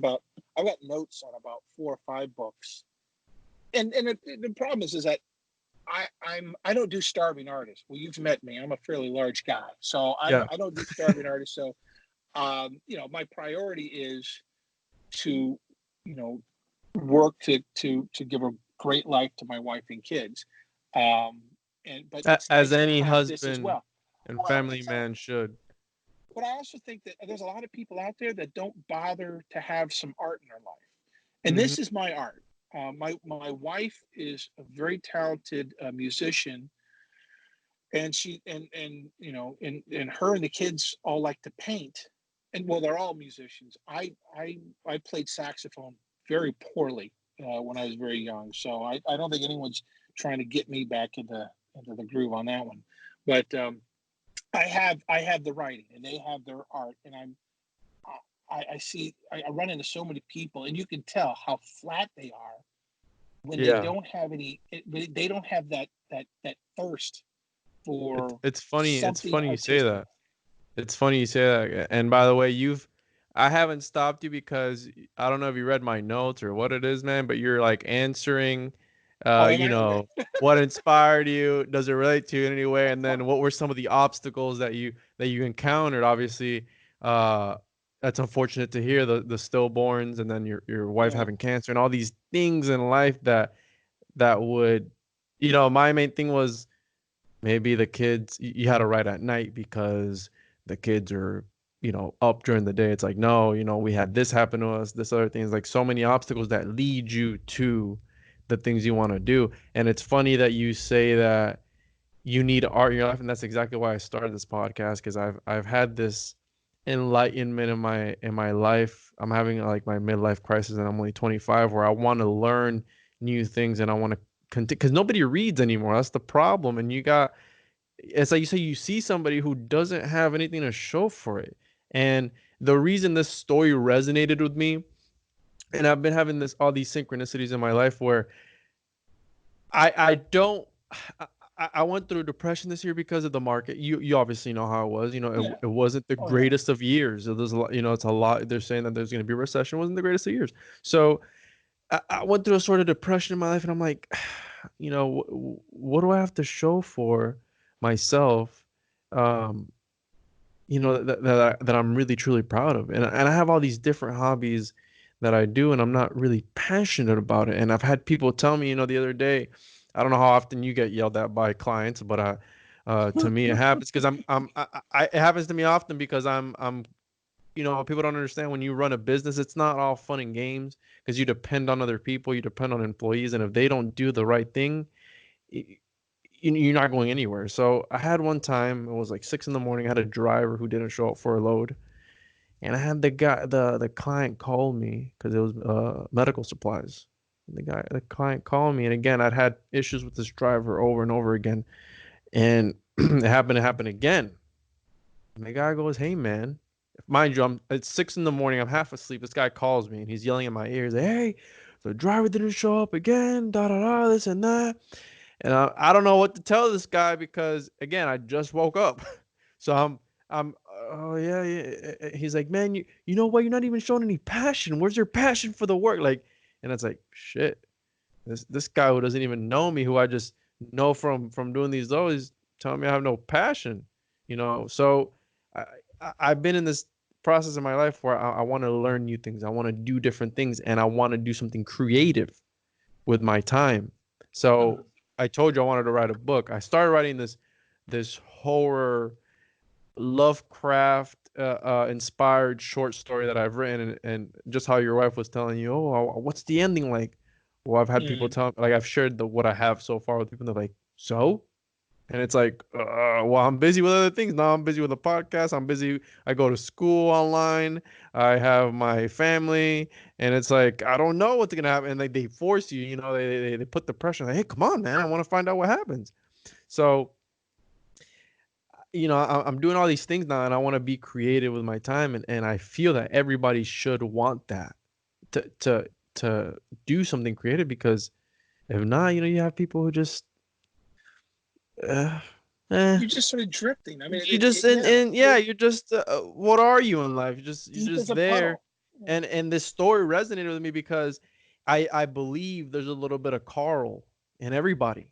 Speaker 2: notes on about 4 or 5 books, and the problem is that I don't do starving artists. Well, you've met me. I'm a fairly large guy, so
Speaker 1: Yeah.
Speaker 2: I don't do starving artists. So my priority is to you know work to give a great life to my wife and kids. Um, but it's
Speaker 1: As
Speaker 2: nice to
Speaker 1: any
Speaker 2: have this as
Speaker 1: husband
Speaker 2: well.
Speaker 1: and
Speaker 2: Well,
Speaker 1: family man should.
Speaker 2: but I also think that there's a lot of people out there that don't bother to have some art in their life, and
Speaker 1: Mm-hmm.
Speaker 2: this is my art. My wife is a very talented musician, and she and you know and her and the kids all like to paint, and well, they're all musicians. I played saxophone very poorly when I was very young, so I don't think anyone's trying to get me back into the groove on that one. But I have the writing, and they have their art, and I see I run into so many people, and you can tell how flat they are when they
Speaker 1: Yeah.
Speaker 2: don't have they don't have that thirst for
Speaker 1: It's funny. It's
Speaker 2: something
Speaker 1: funny you say
Speaker 2: artistic.
Speaker 1: that. It's funny you say that. And by the way, I haven't stopped you because I don't know if you read my notes or what it is, man, but you're like answering,
Speaker 2: Oh, am
Speaker 1: you
Speaker 2: I okay?
Speaker 1: know, what inspired you? Does it relate to you in any way? And then what were some of the obstacles that you encountered? Obviously, uh, that's unfortunate to hear the stillborns and then your wife
Speaker 2: Yeah,
Speaker 1: having cancer and all these things in life that would, my main thing was maybe the kids you had to write at night because the kids are, up during the day. It's like, no, we had this happen to us, this other thing. It's like so many obstacles that lead you to the things you want to do. And it's funny that you say that you need art in your life, and that's exactly why I started this podcast because I've had this enlightenment in my life. I'm having like my midlife crisis, and I'm only 25, where I want to learn new things and I want to continue because nobody reads anymore. That's the problem, and it's like you say, you see somebody who doesn't have anything to show for it. And the reason this story resonated with me, and I've been having this all these synchronicities in my life where I don't I went through depression this year because of the market. You obviously know how it was.
Speaker 2: yeah,
Speaker 1: It wasn't the
Speaker 2: oh yeah.
Speaker 1: greatest of years. There's a lot, it's a lot. They're saying that there's going to be a recession. It wasn't the greatest of years. So I went through a sort of depression in my life, and I'm like, what do I have to show for myself? Um, that I'm really truly proud of, and I have all these different hobbies that I do, and I'm not really passionate about it. And I've had people tell me, the other day, I don't know how often you get yelled at by clients, but to me it happens because it happens to me often because I'm people don't understand when you run a business, it's not all fun and games because you depend on other people, you depend on employees, and if they don't do the right thing, you're not going anywhere. So I had one time, it was like 6 in the morning. I had a driver who didn't show up for a load, and I had the client call me because it was medical supplies. The client called me, and again, I'd had issues with this driver over and over again, and it happened to happen again. And the guy goes, "Hey, man." Mind you, it's 6 in the morning. I'm half asleep. This guy calls me and he's yelling in my ears, "Hey, the driver didn't show up again. Da da da. This and that." And I don't know what to tell this guy because again, I just woke up. So I'm oh yeah, yeah. He's like, "Man, you know what? You're not even showing any passion. Where's your passion for the work?" Like, and it's like, shit. This guy who doesn't even know me, who I just know from doing these lows, telling me I have no passion. So I, I've been in this process in my life where I want to learn new things. I want to do different things, and I want to do something creative with my time.
Speaker 2: Uh-huh.
Speaker 1: So I told you I wanted to write a book. I started writing this horror Lovecraft inspired short story that I've written, and just how your wife was telling you, oh, what's the ending like? Well, I've had people
Speaker 2: Mm.
Speaker 1: tell, like, I've shared what I have so far with people, and they're like, so? And it's like, well, I'm busy with other things now. I'm busy with a podcast. I'm busy. I go to school online. I have my family, and it's like I don't know what's gonna happen. And they force you. They put the pressure. Like, hey, come on, man. I want to find out what happens. So I'm doing all these things now, and I want to be creative with my time, and I feel that everybody should want that to do something creative because if not, you have people who just uh, eh,
Speaker 2: You're just sort of drifting. I mean,
Speaker 1: you just
Speaker 2: yeah,
Speaker 1: and yeah, you're just what are you in life? You're
Speaker 2: deep as
Speaker 1: just
Speaker 2: a
Speaker 1: there.
Speaker 2: puddle. Yeah.
Speaker 1: And this story resonated with me because I believe there's a little bit of Carl in everybody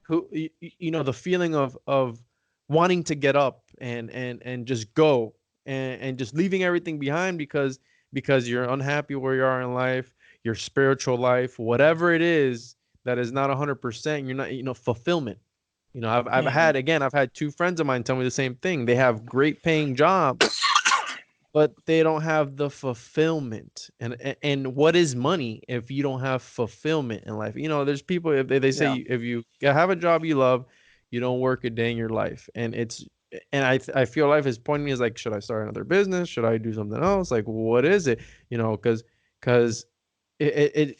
Speaker 1: who the feeling of wanting to get up and just go and just leaving everything behind because you're unhappy where you are in life, your spiritual life, whatever it is that is not 100%, you're not fulfillment.
Speaker 2: Mhm.
Speaker 1: I've had two friends of mine tell me the same thing. They have great paying jobs, but they don't have the fulfillment. And what is money if you don't have fulfillment in life? There's people, if they say
Speaker 2: Yeah.
Speaker 1: if you have a job you love, you don't work a day in your life. And I feel life is pointing me as like, should I start another business? Should I do something else? Like, what is it? Because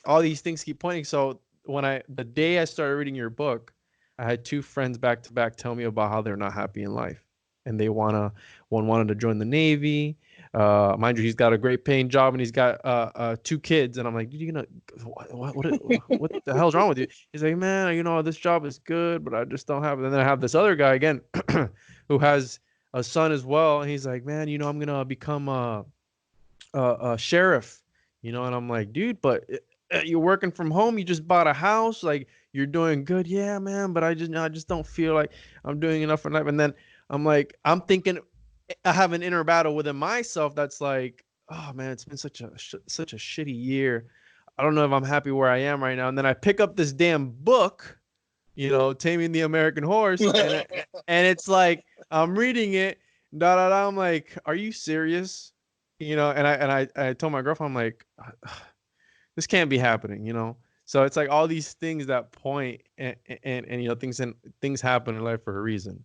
Speaker 1: all these things keep pointing. So the day I started reading your book, I had two friends back to back tell me about how they're not happy in life, and one wanted to join the Navy. Mind you, he's got a great paying job and he's got two kids. And I'm like, you know, what the hell's wrong with you? He's like, man, this job is good, but I just don't have it. And then I have this other guy again, who has a son as well. And he's like, man, I'm gonna become a sheriff. And I'm like, dude, but you're working from home. You just bought a house. Like, you're doing good. Yeah, man. But I just don't feel like I'm doing enough for life. And then I'm thinking, I have an inner battle within myself that's like, oh man, it's been such a shitty year. I don't know if I'm happy where I am right now. And then I pick up this damn book, Taming the American Horse, and it's like I'm reading it, da da da. I'm like, are you serious? And I told my girlfriend, I'm like, this can't be happening. So it's like all these things that point, and things happen in life for a reason,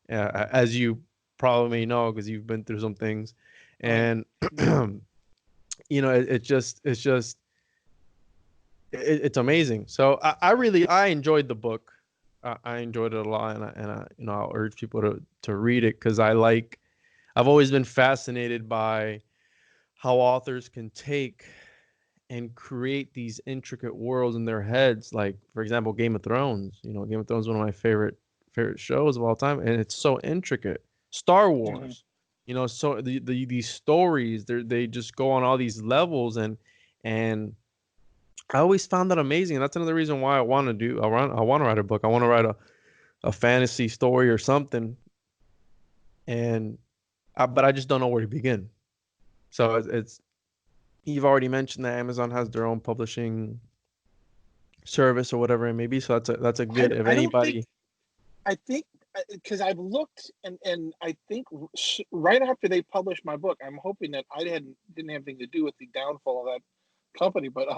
Speaker 1: as you probably may know because you've been through some things, and it's amazing. So I enjoyed the book. I enjoyed it a lot, and I'll urge people to read it because I've always been fascinated by how authors can take and create these intricate worlds in their heads. Like, for example, Game of Thrones. Game of Thrones is one of my favorite shows of all time, and it's so intricate. Star Wars, so these stories, they just go on all these levels, and I always found that amazing. And that's another reason why I want to write a book. I want to write a fantasy story or something, but I just don't know where to begin. So it's you've already mentioned that Amazon has their own publishing service or whatever it may be. So that's a good, if anybody.
Speaker 2: I think because I've looked and I think right after they published my book, I'm hoping that I didn't have anything to do with the downfall of that company, but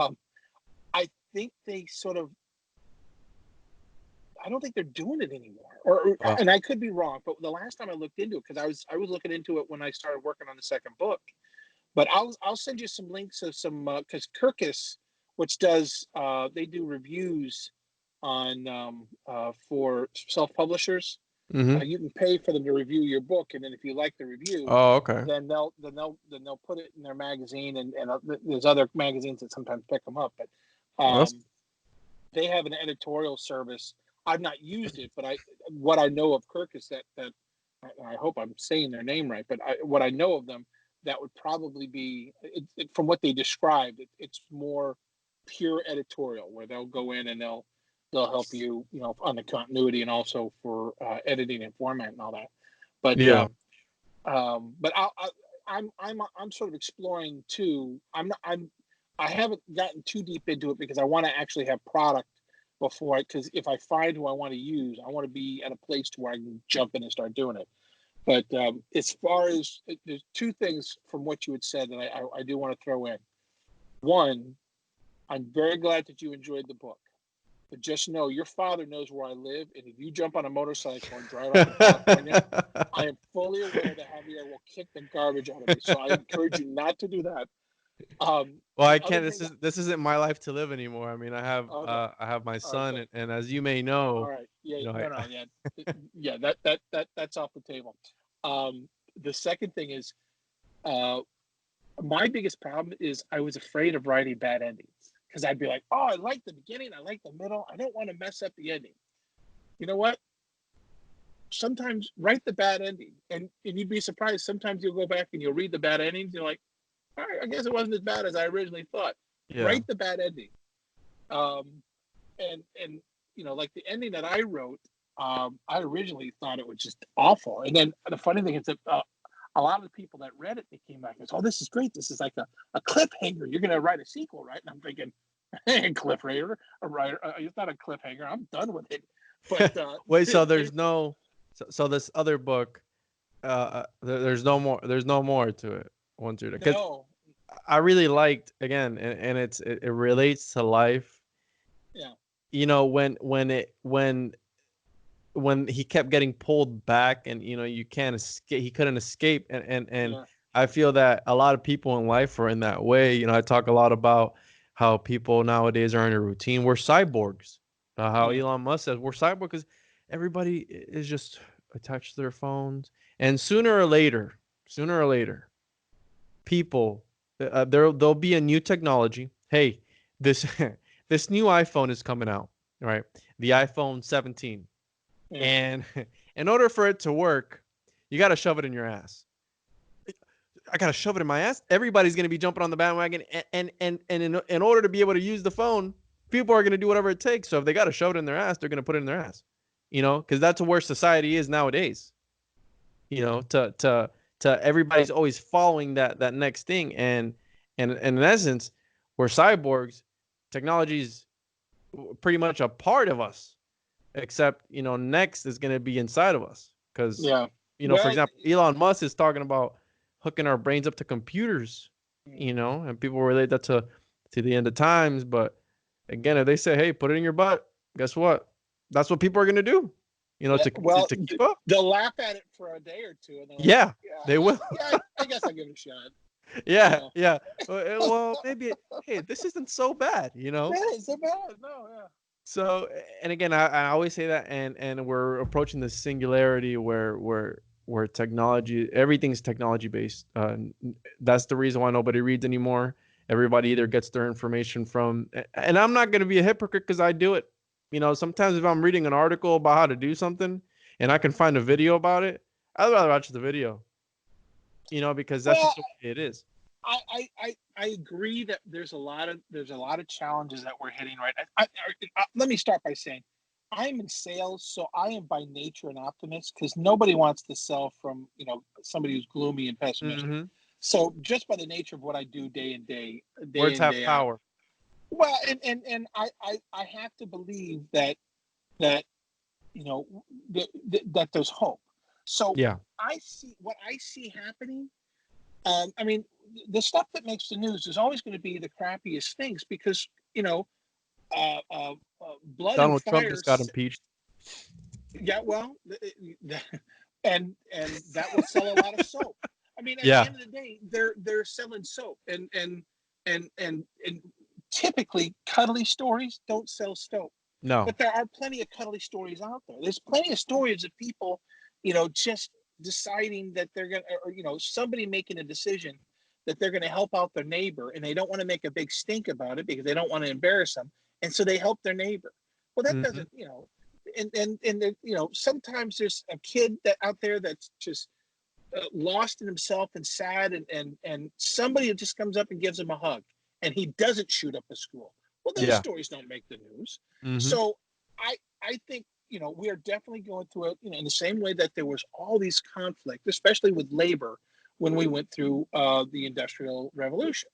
Speaker 2: I think they sort of, I don't think they're doing it anymore, and I could be wrong, but the last time I looked into it, because I was looking into it when I started working on the second book, but I'll send you some links of some, because Kirkus, which does they do reviews on for self-publishers.
Speaker 1: Mm-hmm.
Speaker 2: You can pay for them to review your book, and then if you like the review,
Speaker 1: okay,
Speaker 2: then they'll put it in their magazine, and there's other magazines that sometimes pick them up, but they have an editorial service. I've not used it, but what I know of Kirkus, that I hope I'm saying their name right, but what I know of them, that would probably be from what they described. It's more pure editorial, where they'll go in and they'll help you, on the continuity and also for editing and format and all that. But
Speaker 1: yeah,
Speaker 2: but I'm sort of exploring too. I haven't gotten too deep into it because I want to actually have product before because if I find who I want to use, I want to be at a place to where I can jump in and start doing it. But as far as there's two things from what you had said that I do want to throw in. One, I'm very glad that you enjoyed the book. But just know your father knows where I live, and if you jump on a motorcycle and drive out to California, I am fully aware that Javier will kick the garbage out of me. So I encourage you not to do that.
Speaker 1: Well, I can't. This isn't my life to live anymore. I mean, I have my son,
Speaker 2: right,
Speaker 1: and as you may know,
Speaker 2: all right, yeah, that's off the table. The second thing is, my biggest problem is I was afraid of writing bad endings. Because I'd be like, oh, I like the beginning, I like the middle, I don't want to mess up the ending. You know what? Sometimes write the bad ending, and you'd be surprised. Sometimes you'll go back and you'll read the bad endings, and you're like, all right, I guess it wasn't as bad as I originally thought.
Speaker 1: yeah,
Speaker 2: Write the bad ending, and like the ending that I wrote, I originally thought it was just awful, and then the funny thing is that a lot of the people that read it, they came back and said, oh, this is great. This is like a cliffhanger. You're going to write a sequel, right? And I'm thinking, hey, cliffhanger, a writer. It's not a cliffhanger. I'm done with it. But
Speaker 1: wait, so there's no, so this other book, there's no more to it once you're done.
Speaker 2: No.
Speaker 1: I really liked, again, and it relates to life.
Speaker 2: Yeah.
Speaker 1: When when he kept getting pulled back, and you can't escape, he couldn't escape, and
Speaker 2: Yeah.
Speaker 1: I feel that a lot of people in life are in that way. I talk a lot about how people nowadays are in a routine. We're cyborgs. How
Speaker 2: Yeah.
Speaker 1: Elon Musk says we're cyborgs because everybody is just attached to their phones, and sooner or later, people, there'll be a new technology. Hey, this this new iPhone is coming out, right? The iPhone 17,
Speaker 2: Yeah.
Speaker 1: and in order for it to work, you got to shove it in your ass. I got to shove it in my ass. Everybody's going to be jumping on the bandwagon, and in order to be able to use the phone, people are going to do whatever it takes. So if they got to shove it in their ass, they're going to put it in their ass. Because that's where society is nowadays. To everybody's always following that next thing, and in essence, we're cyborgs. Technology is pretty much a part of us, except next is going to be inside of us, because
Speaker 2: Yeah.
Speaker 1: for
Speaker 2: Well,
Speaker 1: example, Elon Musk is talking about hooking our brains up to computers, and people relate that to the end of times. But again, if they say, hey, put it in your butt, guess what? That's what people are going to do,
Speaker 2: yeah. Well,
Speaker 1: to keep up.
Speaker 2: they'll laugh at it for a day or two, and they're like,
Speaker 1: Yeah, they
Speaker 2: "Yeah,
Speaker 1: will.
Speaker 2: yeah, I guess I'll give it a shot." You
Speaker 1: Yeah,
Speaker 2: know,
Speaker 1: yeah. Well, maybe hey, this isn't so bad.
Speaker 2: that is so bad. No, yeah.
Speaker 1: So, and again, I always say that, and we're approaching the singularity where technology, everything's technology based. That's the reason why nobody reads anymore. Everybody either gets their information from, and I'm not going to be a hypocrite because I do it. Sometimes if I'm reading an article about how to do something, and I can find a video about it, I'd rather watch the video. Because that's
Speaker 2: Well,
Speaker 1: just the way it is.
Speaker 2: I agree that there's a lot of challenges that we're hitting right. Let me start by saying I'm in sales, so I am by nature an optimist because nobody wants to sell from somebody who's gloomy and pessimistic.
Speaker 1: Mm-hmm.
Speaker 2: So just by the nature of what I do day
Speaker 1: Words
Speaker 2: in
Speaker 1: have
Speaker 2: day out.
Speaker 1: power.
Speaker 2: Well, and I have to believe that you know that there's hope. So
Speaker 1: Yeah.
Speaker 2: I see happening. I mean, the stuff that makes the news is always going to be the crappiest things because uh, uh, blood and
Speaker 1: Donald Trump
Speaker 2: fire.
Speaker 1: just got impeached.
Speaker 2: Yeah, well, and that will sell a lot of soap. I mean, at the
Speaker 1: Yeah.
Speaker 2: end of the day, they're selling soap, and typically cuddly stories don't sell soap,
Speaker 1: No.
Speaker 2: but there are plenty of cuddly stories out there. There's plenty of stories of people, just deciding that they're gonna, or somebody making a decision that they're going to help out their neighbor, and they don't want to make a big stink about it because they don't want to embarrass them, and so they help their neighbor. Well, that
Speaker 1: Mm-hmm.
Speaker 2: doesn't, and sometimes there's a kid that out there that's just lost in himself and sad, and somebody just comes up and gives him a hug, and he doesn't shoot up a school. Well, those
Speaker 1: Yeah.
Speaker 2: stories don't make the news.
Speaker 1: Mm-hmm.
Speaker 2: So I think we are definitely going through it, in the same way that there was all these conflict, especially with labor when we went through the Industrial Revolution,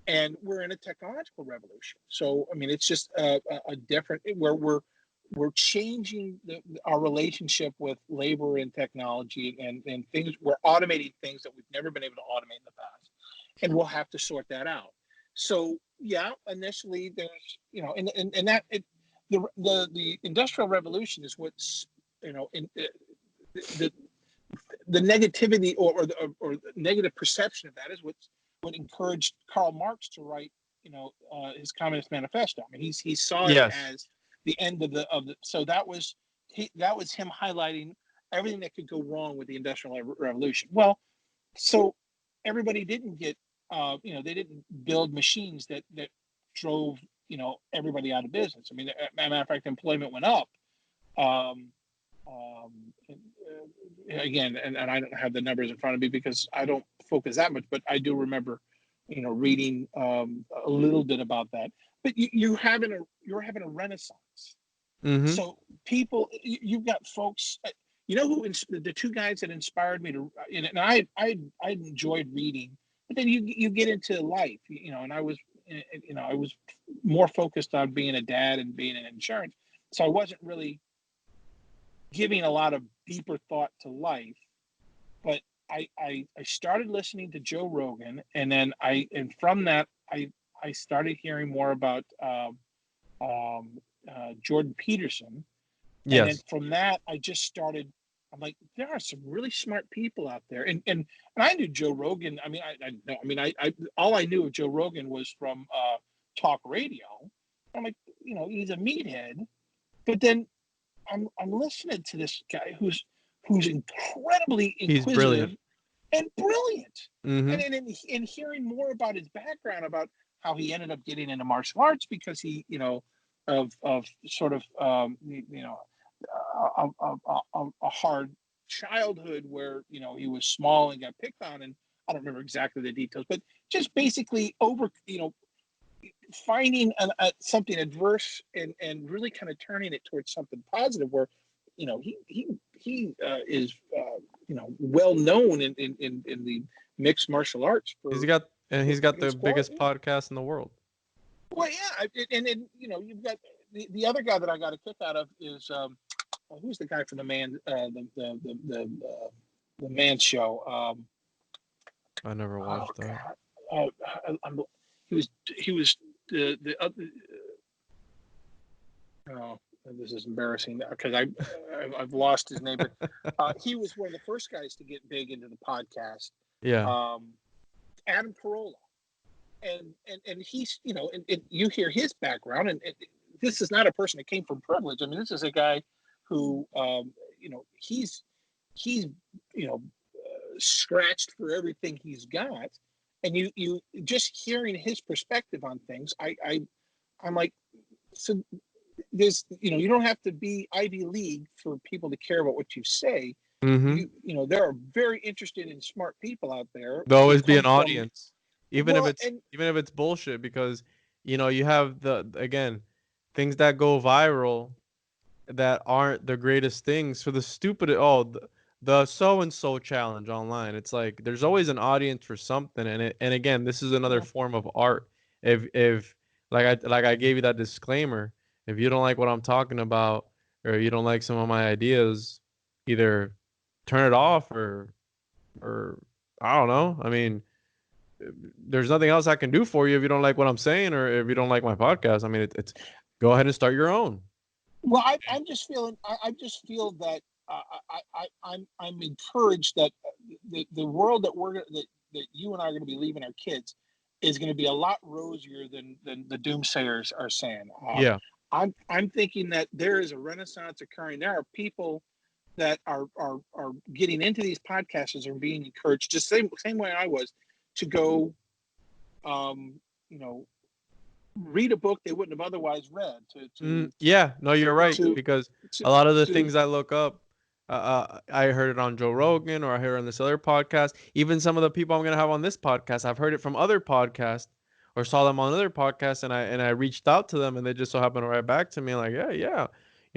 Speaker 2: and we're in a technological revolution. So I mean, it's just a different, where we're changing our relationship with labor and technology, and things. We're automating things that we've never been able to automate in the past, and we'll have to sort that out. So yeah, initially there's and that the industrial revolution is what's the the negativity, or the negative perception of that is what encouraged Karl Marx to write his Communist Manifesto. I mean, he saw it
Speaker 1: Yes.
Speaker 2: as the end of the so that was him highlighting everything that could go wrong with the Industrial Revolution. Well, so everybody didn't get they didn't build machines that drove everybody out of business. I mean, as a matter of fact, employment went up. um, um, Again, and I don't have the numbers in front of me because I don't focus that much, but I do remember, reading a little bit about that. But you're having a renaissance.
Speaker 1: Mm-hmm.
Speaker 2: So people, you've got folks. Who the two guys that inspired me to, and I enjoyed reading, but then you get into life, and I was more focused on being a dad and being in insurance, so I wasn't really giving a lot of deeper thought to life. But I started listening to Joe Rogan, and then from that I started hearing more about Jordan Peterson, And then
Speaker 1: Yes.
Speaker 2: from that, I just started. I'm like, there are some really smart people out there, and I knew Joe Rogan. I mean, I all I knew of Joe Rogan was from talk radio. I'm like, he's a meathead. But then I'm listening to this guy who's incredibly
Speaker 1: He's brilliant.
Speaker 2: inquisitive and brilliant,
Speaker 1: Mm-hmm.
Speaker 2: and hearing more about his background, about how he ended up getting into martial arts because he, of sort of, a hard childhood where he was small and got picked on, and I don't remember exactly the details, but just basically finding something adverse and really kind of turning it towards something positive, where he is well known in the mixed martial arts
Speaker 1: He's
Speaker 2: for
Speaker 1: got he's got the
Speaker 2: his quality.
Speaker 1: biggest podcast in the world.
Speaker 2: Well, yeah, and you've got the other guy that I got a kick out of is who's the guy from the man the man show.
Speaker 1: I never
Speaker 2: Oh
Speaker 1: watched that.
Speaker 2: God, he was the other. Oh, this is embarrassing because I've lost his name, but he was one of the first guys to get big into the podcast.
Speaker 1: Yeah.
Speaker 2: Adam Carolla, and he's and you hear his background, and this is not a person that came from privilege. I mean, this is a guy who he's scratched for everything he's got, and you just hearing his perspective on things. I'm like, so there's you don't have to be Ivy League for people to care about what you say.
Speaker 1: Mm-hmm.
Speaker 2: There are very interested and smart people out there
Speaker 1: There'll
Speaker 2: who
Speaker 1: always be an
Speaker 2: come from
Speaker 1: audience, even if
Speaker 2: well,
Speaker 1: it's
Speaker 2: and
Speaker 1: bullshit, because you have again things that go viral that aren't the greatest things for the stupid. The so and so challenge online. It's like there's always an audience for something, and again, this is another form of art. If like I gave you that disclaimer, if you don't like what I'm talking about, or you don't like some of my ideas, either turn it off, or I don't know. I mean, there's nothing else I can do for you if you don't like what I'm saying, or if you don't like my podcast. I mean, it's go ahead and start your own.
Speaker 2: well, I'm just feeling. I just feel that I'm encouraged that the world that you and I are going to be leaving our kids is going to be a lot rosier than the doomsayers are saying.
Speaker 1: Yeah.
Speaker 2: I'm thinking that there is a renaissance occurring. There are people that are getting into these podcasts and being encouraged, just same way I was, to go, you know, read a book they wouldn't have otherwise read.
Speaker 1: Yeah, no, you're right,
Speaker 2: To
Speaker 1: because
Speaker 2: to
Speaker 1: a lot of the
Speaker 2: to
Speaker 1: things I look up, I heard it on Joe Rogan, or I heard it on this other podcast. Even some of the people I'm gonna have on this podcast, I've heard it from other podcasts, or saw them on other podcasts, and I reached out to them, and they just so happened to write back to me like, yeah, yeah,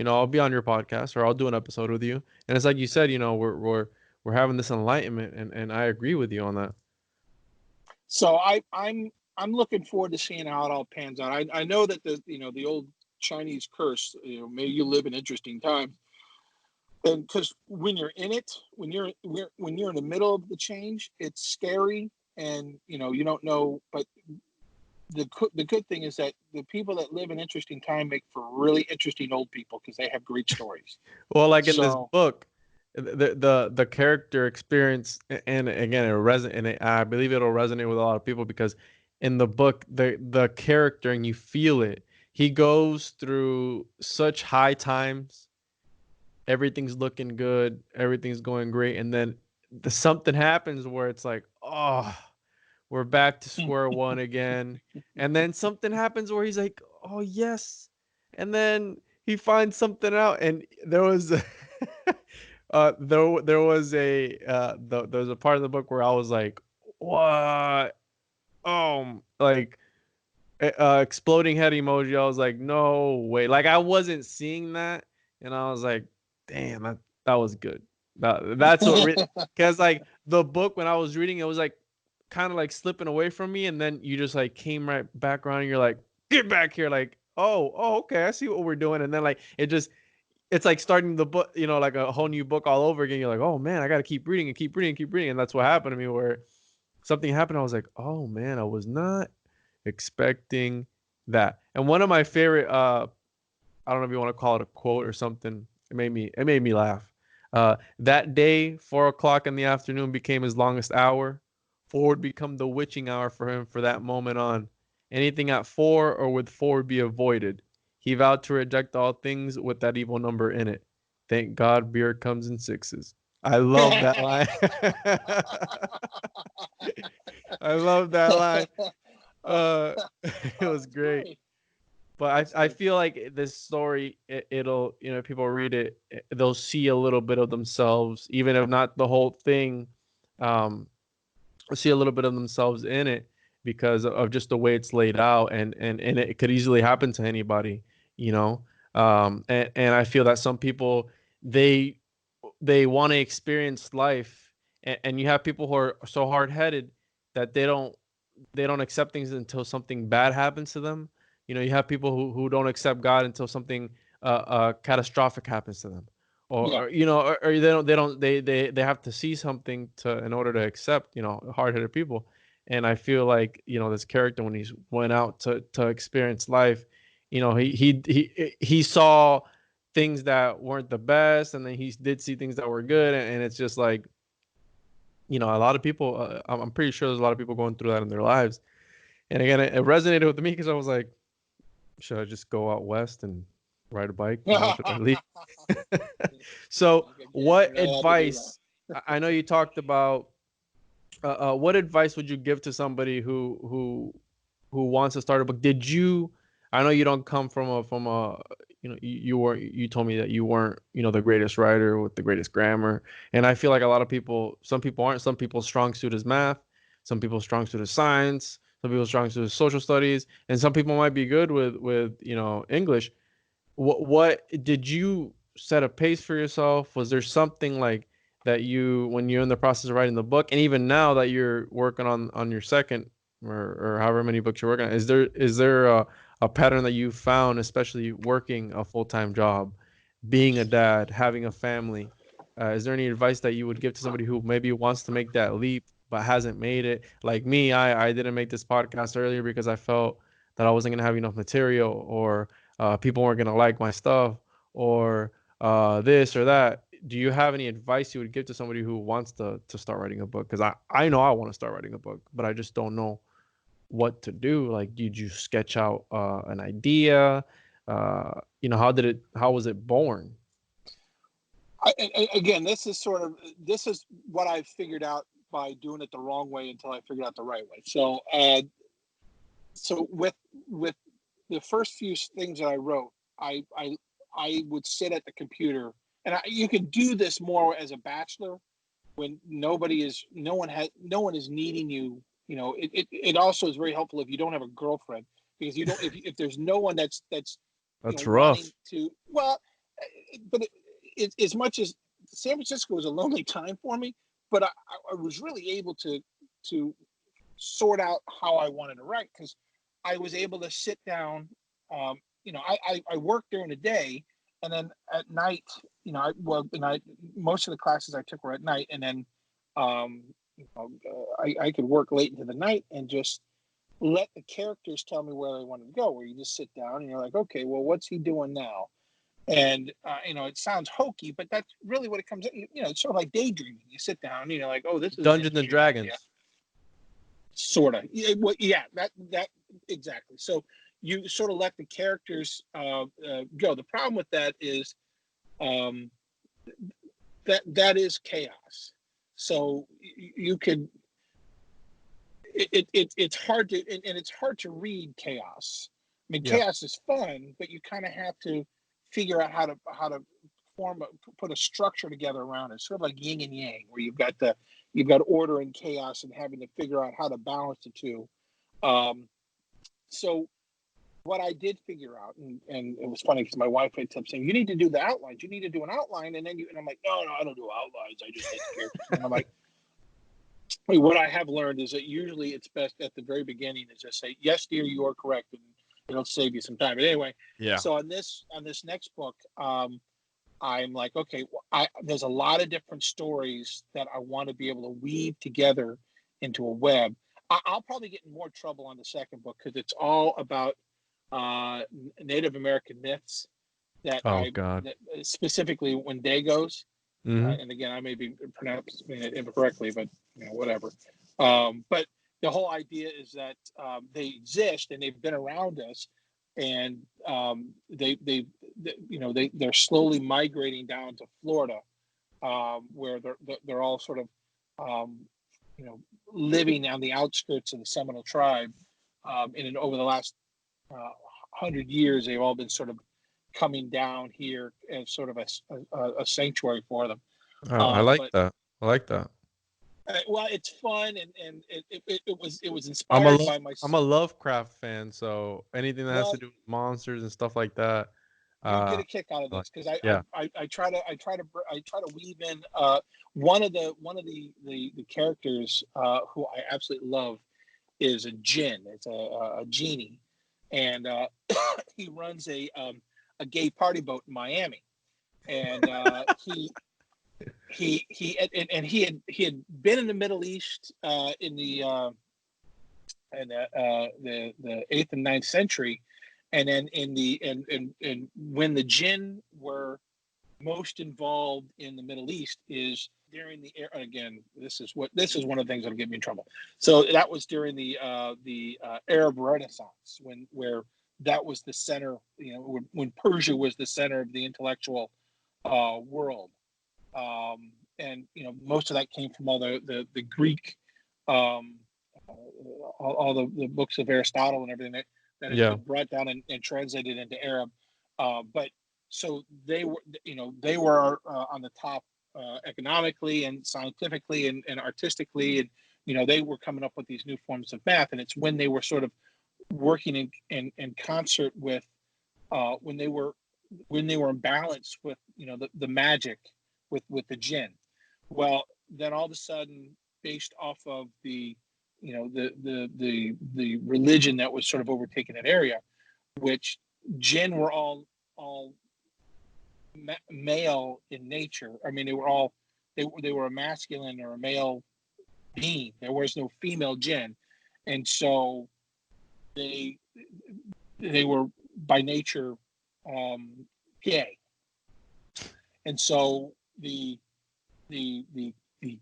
Speaker 1: I'll be on your podcast, or I'll do an episode with you. And it's like you said, we're having this enlightenment, and I agree with you on that.
Speaker 2: So I'm looking forward to seeing how it all pans out. I know that the old Chinese curse, may you live in interesting times. And because when you're in it, when you're in the middle of the change, it's scary, and you don't know. But the good thing is that the people that live in interesting time make for really interesting old people because they have great stories.
Speaker 1: Well, like in this
Speaker 2: So
Speaker 1: book, the character experience, and again, and I believe it'll resonate with a lot of people, because in the book, the character, and you feel it. He goes through such high times. Everything's looking good. Everything's going great, and then something happens where it's like, oh, we're back to square one again. And then something happens where he's like, oh yes. And then he finds something out, and there was there was there was a part of the book where I was like, what? Like exploding head emoji. I was like, no way. Like I wasn't seeing that, and I was like, damn, that was good. That's what, because like the book, when I was reading, it was like kind of like slipping away from me, and then you just like came right back around, and you're like, get back here, like, oh, okay, I see what we're doing, and then like it's like starting the book, like a whole new book all over again. You're like, oh man, I gotta keep reading and keep reading and keep reading, and that's what happened to me, where something happened. I was like, oh man, I was not expecting that. And one of my favorite, I don't know if you want to call it a quote or something, It made me laugh. That day, 4 o'clock in the afternoon became his longest hour. Four would become the witching hour for him for that moment on. Anything at four or with four would be avoided. He vowed to reject all things with that evil number in it. Thank God beer comes in sixes. I love that line. I love that line. It
Speaker 2: Oh,
Speaker 1: was
Speaker 2: that's
Speaker 1: great.
Speaker 2: great.
Speaker 1: But
Speaker 2: That's
Speaker 1: I
Speaker 2: good.
Speaker 1: feel like this story, it'll, people read it, they'll see a little bit of themselves, even if not the whole thing. Um, see a little bit of themselves in it because of just the way it's laid out, and it could easily happen to anybody, you know. And I feel that some people, they they want to experience life, and you have people who are so hard-headed that they don't accept things until something bad happens to them. You have people who don't accept God until something catastrophic happens to them,
Speaker 2: Yeah.
Speaker 1: or they have to see something to in order to accept, hard-headed people. And I feel like, this character, when he went out to experience life, he saw things that weren't the best, and then he did see things that were good, and it's just like, a lot of people, I'm pretty sure there's a lot of people going through that in their lives. And again, it resonated with me because I was like, should I just go out west and ride a bike? Should I leave? So,
Speaker 2: Yeah,
Speaker 1: what
Speaker 2: you're not allowed to do that.
Speaker 1: advice? I know you talked about. What advice would you give to somebody who wants to start a book? Did you? I know you don't come from a you told me that you weren't, the greatest writer with the greatest grammar, and I feel like a lot of people, some people aren't. Some people's strong suit is math, some people's strong suit is science, some people's strong suit is social studies, and some people might be good with English. What did you set a pace for yourself? Was there something like that, when you're in the process of writing the book, and even now that you're working on your second, or however many books you're working on, is there a pattern that you found, especially working a full-time job, being a dad, having a family? Is there any advice that you would give to somebody who maybe wants to make that leap but hasn't made it? Like me, I didn't make this podcast earlier because I felt that I wasn't gonna have enough material, or people weren't gonna like my stuff, or this or that. Do you have any advice you would give to somebody who wants to start writing a book? Because I know I want to start writing a book, but I just don't know what to do. Like, did you sketch out an idea? How was it born?
Speaker 2: Again, this is what I figured out by doing it the wrong way until I figured out the right way. So with the first few things that I wrote, I would sit at the computer, and you can do this more as a bachelor when no one is needing you. It also is very helpful if you don't have a girlfriend, because you don't if there's no one that's
Speaker 1: That's
Speaker 2: wanting
Speaker 1: rough.
Speaker 2: to, well, but as much as San Francisco was a lonely time for me, but I was really able to sort out how I wanted to write, because I was able to sit down. I worked during the day, and then at night, most of the classes I took were at night, and then I could work late into the night and just let the characters tell me where they wanted to go. Where you just sit down and you're like, okay, well, what's he doing now? And it sounds hokey, but that's really what it comes. It's sort of like daydreaming. You sit down, and you're like, oh, this is an
Speaker 1: Dungeons and
Speaker 2: interesting idea.
Speaker 1: Dragons.
Speaker 2: Sort of. Yeah, well, yeah, that exactly. So you sort of let the characters go. The problem with that is um, that is chaos. So you could it's hard to, and it's hard to read chaos. I mean,
Speaker 1: Yeah.
Speaker 2: chaos is fun, but you kind of have to figure out how to put a structure together around it. Sort of like yin and yang, where you've got order and chaos, and having to figure out how to balance the two. Um, so what I did figure out, and it was funny because my wife had kept saying, "You need to do the outlines. You need to do an outline," and I'm like, "No, I don't do outlines. I just hit the characters." And I'm like, what I have learned is that usually it's best at the very beginning to just say, "Yes, dear, you are correct," and it'll save you some time. But anyway,
Speaker 1: Yeah.
Speaker 2: so on this next book, I'm like, okay, there's a lot of different stories that I want to be able to weave together into a web. I'll probably get in more trouble on the second book because it's all about Native American myths, that
Speaker 1: Oh God.
Speaker 2: that specifically Wendigos.
Speaker 1: Mm-hmm.
Speaker 2: And again, I may be pronouncing it incorrectly, but whatever. But the whole idea is that they exist and they've been around us, and they're slowly migrating down to Florida, where they're all sort of um, living on the outskirts of the Seminole tribe. And over the last 100 years, they've all been sort of coming down here as sort of a sanctuary for them.
Speaker 1: I like
Speaker 2: But
Speaker 1: that. I like that.
Speaker 2: well, it's fun, and it was
Speaker 1: I'm a
Speaker 2: inspired
Speaker 1: love
Speaker 2: by my.
Speaker 1: I'm a Lovecraft fan, so anything that has to
Speaker 2: Well,
Speaker 1: do with monsters and stuff like that,
Speaker 2: you'd get
Speaker 1: uh,
Speaker 2: a kick out of
Speaker 1: I like
Speaker 2: this because
Speaker 1: it. Yeah.
Speaker 2: I try to weave in one of the characters who I absolutely love is a jinn. It's a genie, and he runs a gay party boat in Miami, and he had been in the Middle East in the 8th and 9th century, and then and when the jinn were most involved in the Middle East is during the again this is one of the things that'll get me in trouble. So that was during the Arab Renaissance, where that was the center, when Persia was the center of the intellectual world. And most of that came from all the Greek, um, all the books of Aristotle and everything that had
Speaker 1: Yeah.
Speaker 2: been brought down and translated into Arab. But so they were on the top economically and scientifically and artistically, and they were coming up with these new forms of math. And it's when they were sort of working in concert with when they were in balance with the magic with the jinn. Well, then all of a sudden, based off of the religion that was sort of overtaking that area, which jinn were all male in nature. I mean, they were a masculine or a male being. There was no female jinn, and so they they were by nature gay. And so the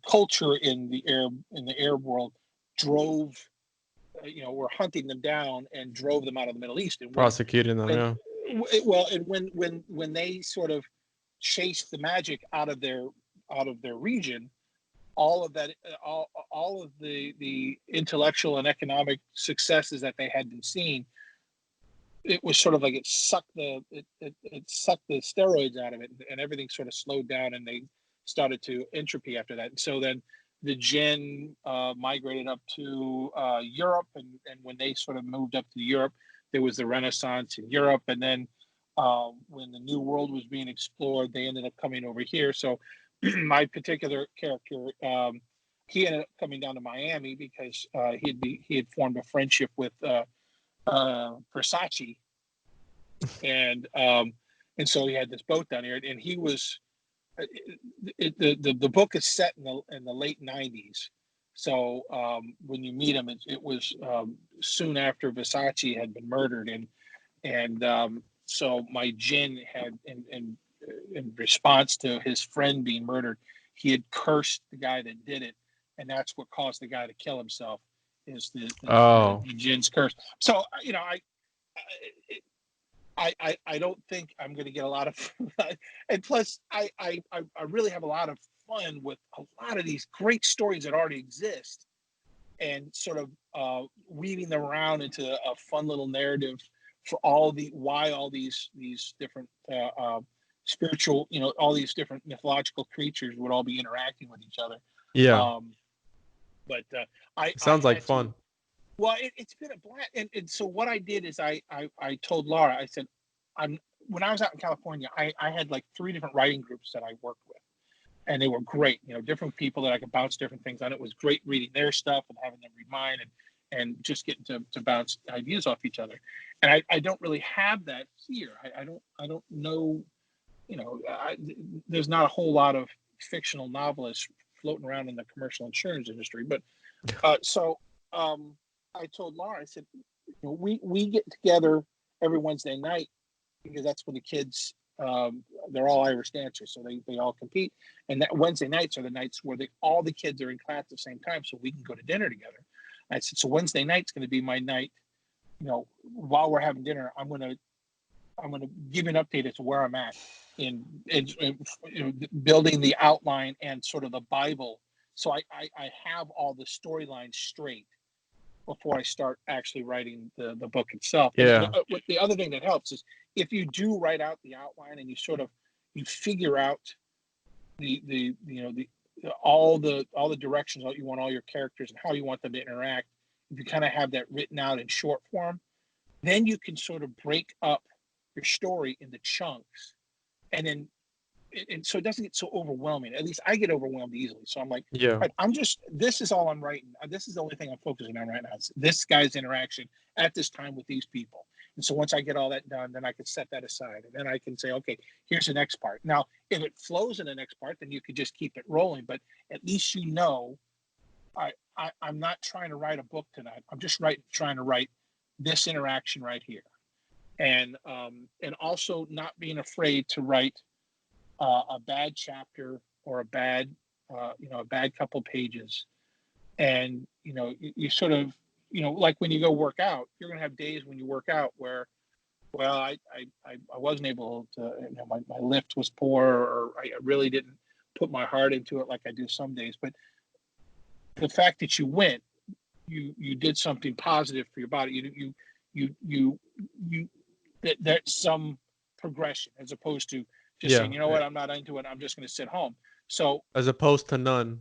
Speaker 2: culture in the Arab world drove, were hunting them down and drove them out of the Middle East. And
Speaker 1: Prosecuting them.
Speaker 2: when
Speaker 1: Yeah.
Speaker 2: when they sort of chased the magic out of their region, all of that, all of the intellectual and economic successes that they had been seeing, it was sort of like it sucked the steroids out of it, and everything sort of slowed down, and they started to entropy after that. And so then the jinn migrated up to Europe, and when they sort of moved up to Europe, there was the Renaissance in Europe, and then when the New World was being explored, they ended up coming over here. So my particular character, he ended up coming down to Miami because he had formed a friendship with Versace, and so he had this boat down here, and he was the book is set in the late '90s. So when you meet him, it was soon after Versace had been murdered, and so my jinn had in response to his friend being murdered, he had cursed the guy that did it, and that's what caused the guy to kill himself. Is
Speaker 1: Oh.
Speaker 2: the jinn's curse? So I don't think I'm going to get a lot of, and plus I really have a lot of fun with a lot of these great stories that already exist, and sort of weaving them around into a fun little narrative for why all these different spiritual, all these different mythological creatures would all be interacting with each other.
Speaker 1: Yeah.
Speaker 2: Um, but
Speaker 1: It
Speaker 2: I
Speaker 1: sounds like
Speaker 2: had to.
Speaker 1: fun.
Speaker 2: Well, it's been a blast, and so what I did is I told Laura, I said, I'm when I was out in California, I had like 3 different writing groups that I worked with, and they were great. Different people that I could bounce different things on. It was great reading their stuff and having them read mine, and just getting to bounce ideas off each other. And I don't really have that here. I don't know. There's not a whole lot of fictional novelists floating around in the commercial insurance industry, but so I told Laura, I said, we get together every Wednesday night because that's when the kids they're all Irish dancers, so they all compete. And that Wednesday nights are the nights where all the kids are in class at the same time, so we can go to dinner together. I said, so Wednesday night's going to be my night. While we're having dinner, I'm going to give you an update as to where I'm at in building the outline and sort of the Bible. So I have all the storylines straight before I start actually writing the book itself.
Speaker 1: Yeah.
Speaker 2: And the other thing that helps is if you do write out the outline and you figure out all the directions that you want all your characters and how you want them to interact. If you kind of have that written out in short form, then you can sort of break up your story into chunks, and so it doesn't get so overwhelming. At least I get overwhelmed easily. So I'm like,
Speaker 1: Yeah.
Speaker 2: this is all I'm writing. This is the only thing I'm focusing on right now. Is this guy's interaction at this time with these people. And so once I get all that done, then I can set that aside. And then I can say, okay, here's the next part. Now, if it flows in the next part, then you could just keep it rolling. But at least I'm not trying to write a book tonight. I'm just trying to write this interaction right here. And also not being afraid to write a bad chapter or a bad couple pages. And, you sort of, like when you go work out, you're going to have days when you work out where, well, I wasn't able to, my lift was poor, or I really didn't put my heart into it like I do some days. But the fact that you went, you did something positive for your body. That's some progression, as opposed to just saying, you know what, I'm not into it, I'm just going to sit home. So
Speaker 1: as opposed to none.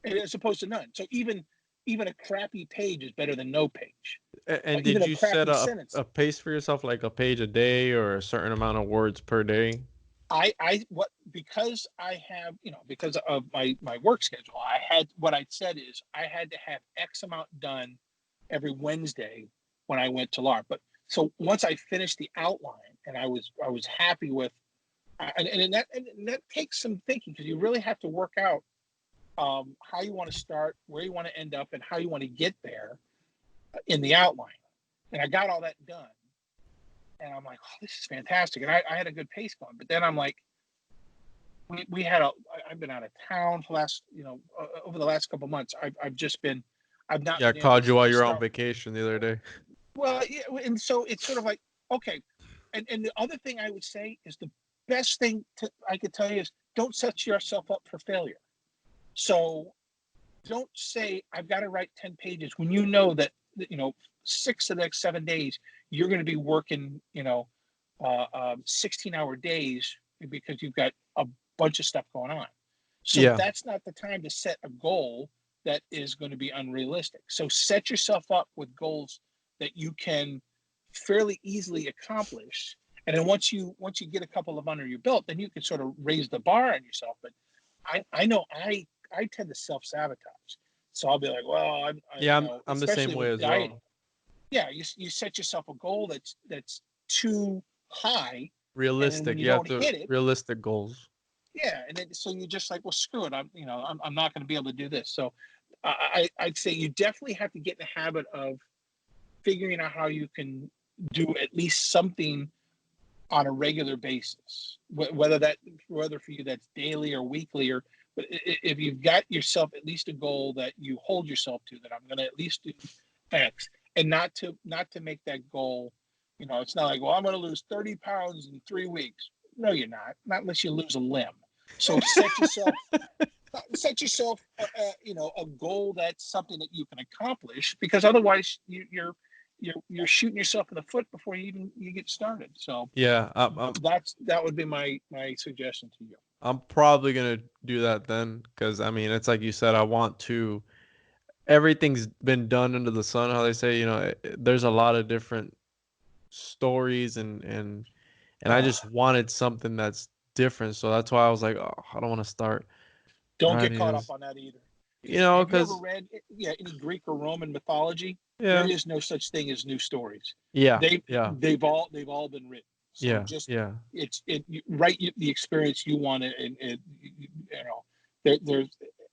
Speaker 2: As opposed to none. So even a crappy page is better than no page.
Speaker 1: And did you set a pace for yourself, like a page a day or a certain amount of words per day?
Speaker 2: Because I have, because of my work schedule, what I said is I had to have X amount done every Wednesday when I went to LAR. But so once I finished the outline and I was happy with, and that takes some thinking, because you really have to work out how you want to start, where you want to end up, and how you want to get there in the outline. And I got all that done. And I'm like, oh, this is fantastic. And I had a good pace going. But then I'm like, I've been out of town for over the last couple of months. I've not.
Speaker 1: Yeah, I called you while you were on vacation the other day.
Speaker 2: Well, yeah, and so it's sort of like, okay. And the other thing I would say is the best thing I could tell you is don't set yourself up for failure. So don't say, I've got to write 10 pages when you know that, 6 of the next 7 days, you're going to be working, 16-hour days because you've got a bunch of stuff going on. So that's not the time to set a goal that is going to be unrealistic. So set yourself up with goals that you can fairly easily accomplish. And then once you get a couple of under your belt, then you can sort of raise the bar on yourself. But I know I tend to self-sabotage. So I'll be like, well,
Speaker 1: I'm the same way as well.
Speaker 2: Yeah, you set yourself a goal that's too high.
Speaker 1: Realistic. You have to hit it, realistic goals.
Speaker 2: Yeah, and then so you're just like, well, screw it. I'm not going to be able to do this. So I'd say you definitely have to get in the habit of figuring out how you can do at least something on a regular basis, whether for you that's daily or weekly, or but if you've got yourself at least a goal that you hold yourself to, that I'm going to at least do X, and not to make that goal, it's not like, well, I'm going to lose 30 pounds in 3 weeks. No, you're not unless you lose a limb. So set yourself a goal that's something that you can accomplish, because otherwise you're shooting yourself in the foot before you get started. So
Speaker 1: yeah,
Speaker 2: that would be my suggestion to you.
Speaker 1: I'm probably gonna do that then, because it's like you said, I want to. Everything's been done under the sun, how they say. There's a lot of different stories, and I just wanted something that's different. So that's why I was like, oh, I don't want to start.
Speaker 2: Don't get caught up on that either. Have you ever read any Greek or Roman mythology?
Speaker 1: Yeah.
Speaker 2: There is no such thing as new stories.
Speaker 1: Yeah.
Speaker 2: They've all been written. So write the experience you want, and there's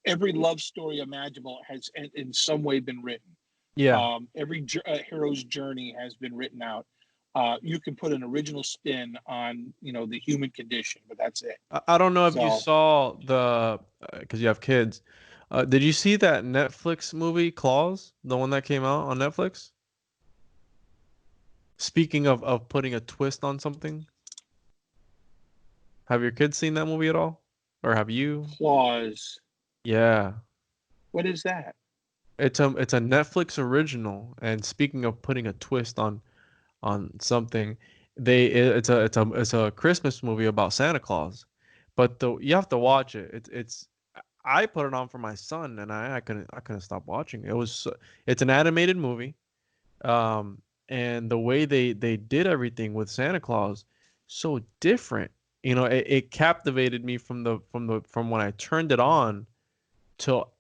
Speaker 2: every love story imaginable has in some way been written.
Speaker 1: Yeah.
Speaker 2: Every hero's journey has been written out. you can put an original spin on, the human condition, but that's it.
Speaker 1: I don't know if you
Speaker 2: So
Speaker 1: saw the because you have kids. Did you see that Netflix movie Claws, the one that came out on Netflix? Speaking of putting a twist on something, have your kids seen that movie at all, or have you?
Speaker 2: clause,
Speaker 1: Yeah,
Speaker 2: what is that?
Speaker 1: it's a Netflix original. And speaking of putting a twist on something, it's a Christmas movie about Santa Claus, but you have to watch it. It's I put it on for my son, and I couldn't stop watching it. It's an animated movie, and the way they did everything with Santa Claus, so different. It captivated me from when I turned it on till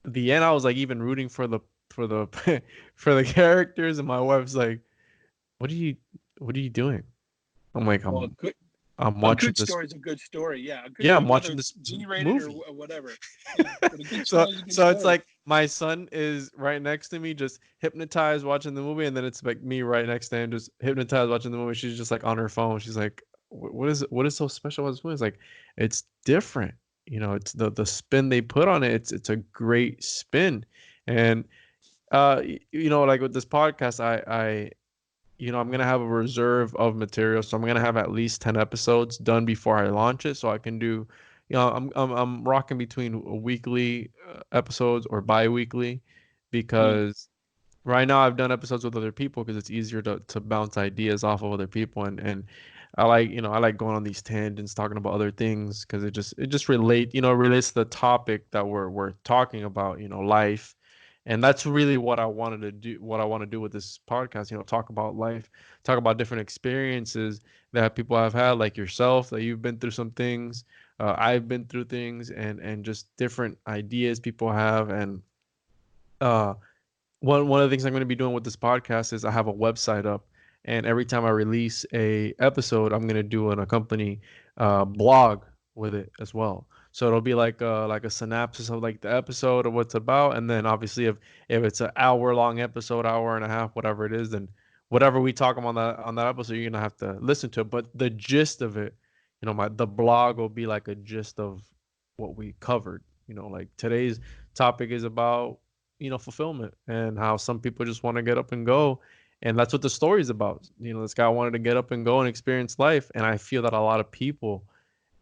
Speaker 1: the end. I was like even rooting for the for the characters, and my wife's like, "What are you what are you doing?" I'm like,
Speaker 2: Well,
Speaker 1: I'm
Speaker 2: a
Speaker 1: watching
Speaker 2: good
Speaker 1: this.
Speaker 2: story is a good story. Yeah, a good,
Speaker 1: Yeah, I'm
Speaker 2: whether
Speaker 1: watching
Speaker 2: it's
Speaker 1: this
Speaker 2: G-rated or
Speaker 1: movie.
Speaker 2: whatever. Yeah, but a good
Speaker 1: so
Speaker 2: story is a good
Speaker 1: so it's
Speaker 2: story.
Speaker 1: like my son is right next to me, just hypnotized watching the movie, and then it's like me right next to him, just hypnotized watching the movie. She's just like on her phone. She's like, What is so special about this movie?" It's like it's different. It's the spin they put on it. It's a great spin, and like with this podcast, I'm gonna have a reserve of material, so I'm gonna have at least 10 episodes done before I launch it, so I can do, I'm rocking between weekly episodes or bi-weekly,
Speaker 2: Mm.
Speaker 1: because right now I've done episodes with other people because it's easier to bounce ideas off of other people, and I like going on these tangents talking about other things because it just relates to the topic that we're talking about, life. And that's really what I want to do with this podcast, talk about life, talk about different experiences that people have had, like yourself, that you've been through some things, I've been through things, and just different ideas people have. And uh one of the things I'm going to be doing with this podcast is I have a website up, and every time I release a episode, I'm going to do an accompany blog with it as well. So it'll be like a synopsis of like the episode of what's about, and then obviously if it's an hour long episode, hour and a half, whatever it is, then whatever we talk on that episode, you're gonna have to listen to it. But the gist of it, the blog will be like a gist of what we covered. Like today's topic is about fulfillment, and how some people just want to get up and go. And that's what the story is about. This guy wanted to get up and go and experience life. And I feel that a lot of people,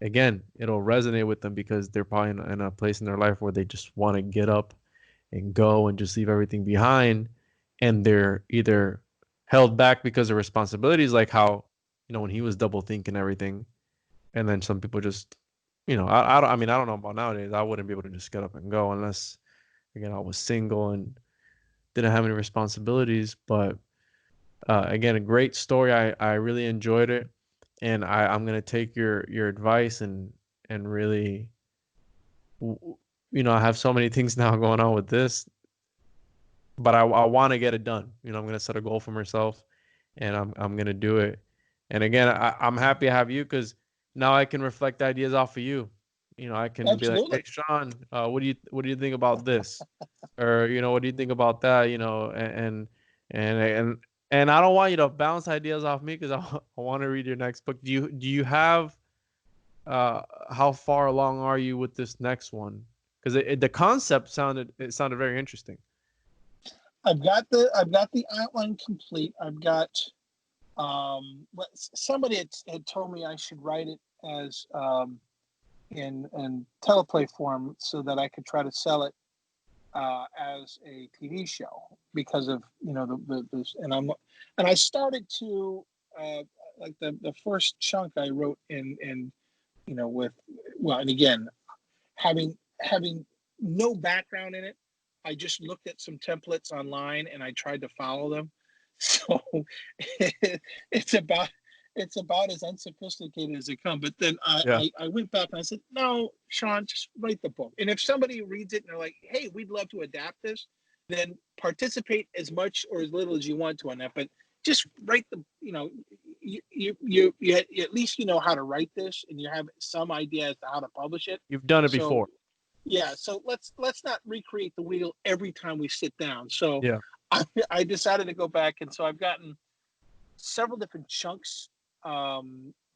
Speaker 1: again, it'll resonate with them because they're probably in a place in their life where they just want to get up and go and just leave everything behind. And they're either held back because of responsibilities, like how, when he was double thinking everything. And then some people just, I don't know about nowadays. I wouldn't be able to just get up and go unless, again, I was single and didn't have any responsibilities. But again, a great story. I really enjoyed it, and I'm gonna take your advice and really, I have so many things now going on with this, but I want to get it done. I'm gonna set a goal for myself, and I'm gonna do it. And again, I'm happy I have you because now I can reflect ideas off of you. I can be like, "Hey,
Speaker 2: Absolutely.
Speaker 1: Sean, what do you think about this?" Or what do you think about that? And and and I don't want you to bounce ideas off me because I want to read your next book. Do you have how far along are you with this next one? Because the concept sounded very interesting.
Speaker 2: I've got the outline complete. I've got somebody had told me I should write it as in teleplay form so that I could try to sell it as a TV show because of and I started to like the first chunk I wrote in with, well, and again, having no background in it, I just looked at some templates online and I tried to follow them. So it's about it's about as unsophisticated as it comes. But then
Speaker 1: Yeah,
Speaker 2: I went back and I said, no, Sean, just write the book. And if somebody reads it and they're like, hey, we'd love to adapt this, then participate as much or as little as you want to on that. But just write you at least how to write this and you have some idea as to how to publish it.
Speaker 1: you've done it
Speaker 2: So
Speaker 1: before.
Speaker 2: yeah, so let's not recreate the wheel every time we sit down. So
Speaker 1: Yeah.
Speaker 2: I decided to go back, and so I've gotten several different chunks,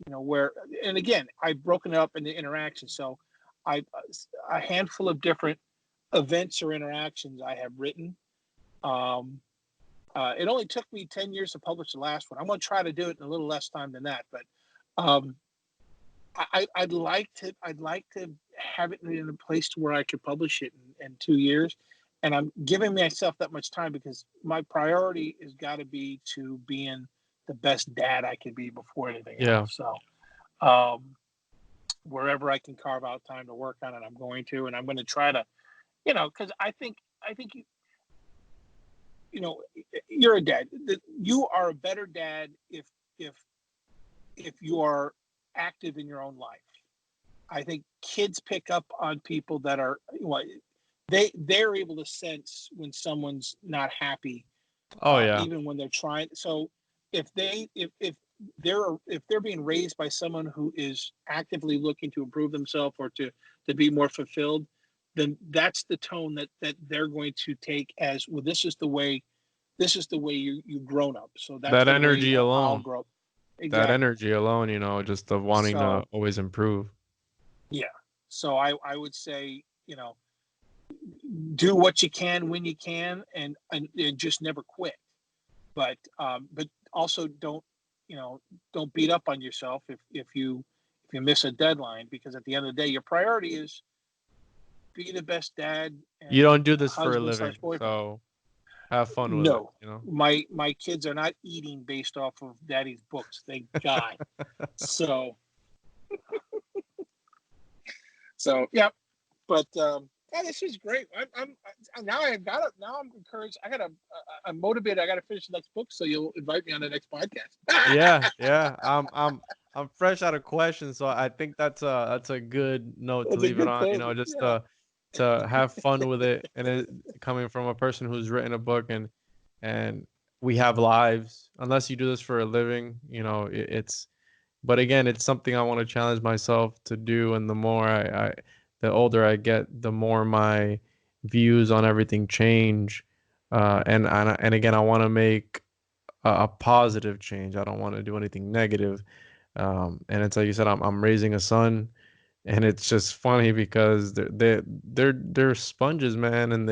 Speaker 2: where, and again, I've broken it up into interactions. So I a handful of different events or interactions I have written. Um, it only took me 10 years to publish the last one. I'm going to try to do it in a little less time than that, but um, I'd like to have it in a place to where I could publish it in 2 years, and I'm giving myself that much time because my priority has got to be to being the best dad I can be before anything
Speaker 1: Yeah.
Speaker 2: else. So um, wherever I can carve out time to work on it, I'm going to, and I'm going to try to, because I think you're a dad. You are a better dad if if you are active in your own life. I think kids pick up on people that are, they're able to sense when someone's not happy,
Speaker 1: Oh yeah.
Speaker 2: even when they're trying. So if they're being raised by someone who is actively looking to improve themselves or to be more fulfilled, then that's the tone that they're going to take as, well, this is the way you've grown up. So that's
Speaker 1: That
Speaker 2: the way
Speaker 1: energy
Speaker 2: I'll
Speaker 1: alone.
Speaker 2: grow up.
Speaker 1: That
Speaker 2: Exactly.
Speaker 1: energy alone, just of wanting to
Speaker 2: So
Speaker 1: always improve.
Speaker 2: yeah. So I would say, do what you can when you can, and just never quit. But also don't beat up on yourself if you miss a deadline, because at the end of the day, your priority is be the best dad
Speaker 1: You
Speaker 2: and
Speaker 1: don't do this for a
Speaker 2: husband
Speaker 1: living,
Speaker 2: slash boyfriend.
Speaker 1: so have fun with it,
Speaker 2: No, my kids are not eating based off of daddy's books, thank God. So yeah. But yeah, this is great. Now I've got it. Now I'm encouraged. I'm motivated. I got to finish the next book, so you'll invite me on the next podcast.
Speaker 1: Yeah, yeah. I'm fresh out of questions, so I think that's a good note to
Speaker 2: That's a
Speaker 1: leave it
Speaker 2: good
Speaker 1: on.
Speaker 2: closing.
Speaker 1: Just
Speaker 2: Yeah.
Speaker 1: to have fun with it, and it coming from a person who's written a book, and we have lives. Unless you do this for a living, it's. But again, it's something I want to challenge myself to do, and the more the older I get, the more my views on everything change. And again, I want to make a positive change. I don't want to do anything negative. And it's like you said, I'm raising a son, and it's just funny because they're sponges, man,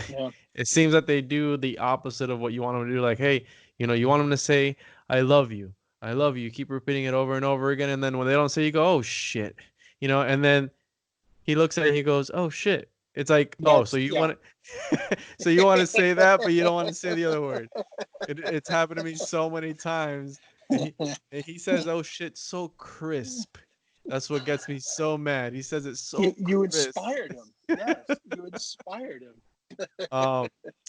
Speaker 2: Yeah.
Speaker 1: it seems that they do the opposite of what you want them to do. Like, hey, you want them to say, "I love you, I love you." You keep repeating it over and over again, and then when they don't say, you go, "Oh shit," and then he looks at it, he goes, "Oh shit." It's like, oh, so
Speaker 2: That's
Speaker 1: you
Speaker 2: yeah.
Speaker 1: want to, so you want to say that, but you don't want to say the other word. It's happened to me so many times, and he says, "Oh shit," so crisp. That's what gets me so mad. He says it
Speaker 2: you
Speaker 1: so
Speaker 2: you
Speaker 1: crisp.
Speaker 2: inspired him. Yes, you inspired him.
Speaker 1: Um,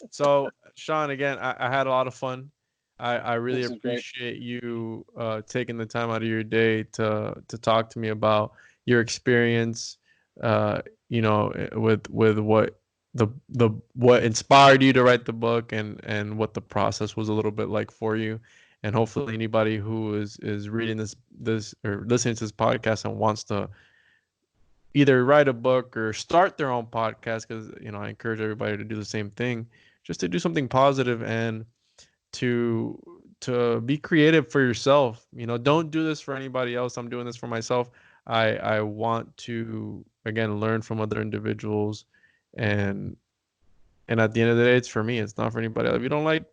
Speaker 1: so Sean, again, I had a lot of fun. I really
Speaker 2: This is great.
Speaker 1: appreciate you taking the time out of your day to talk to me about your experience. Uh, with the what inspired you to write the book, and what the process was a little bit like for you. And hopefully anybody who is reading this or listening to this podcast and wants to either write a book or start their own podcast, because I encourage everybody to do the same thing, just to do something positive and to be creative for yourself. Don't do this for anybody else. I'm doing this for myself. I want to, again, learn from other individuals, and at the end of the day, it's for me. It's not for anybody else.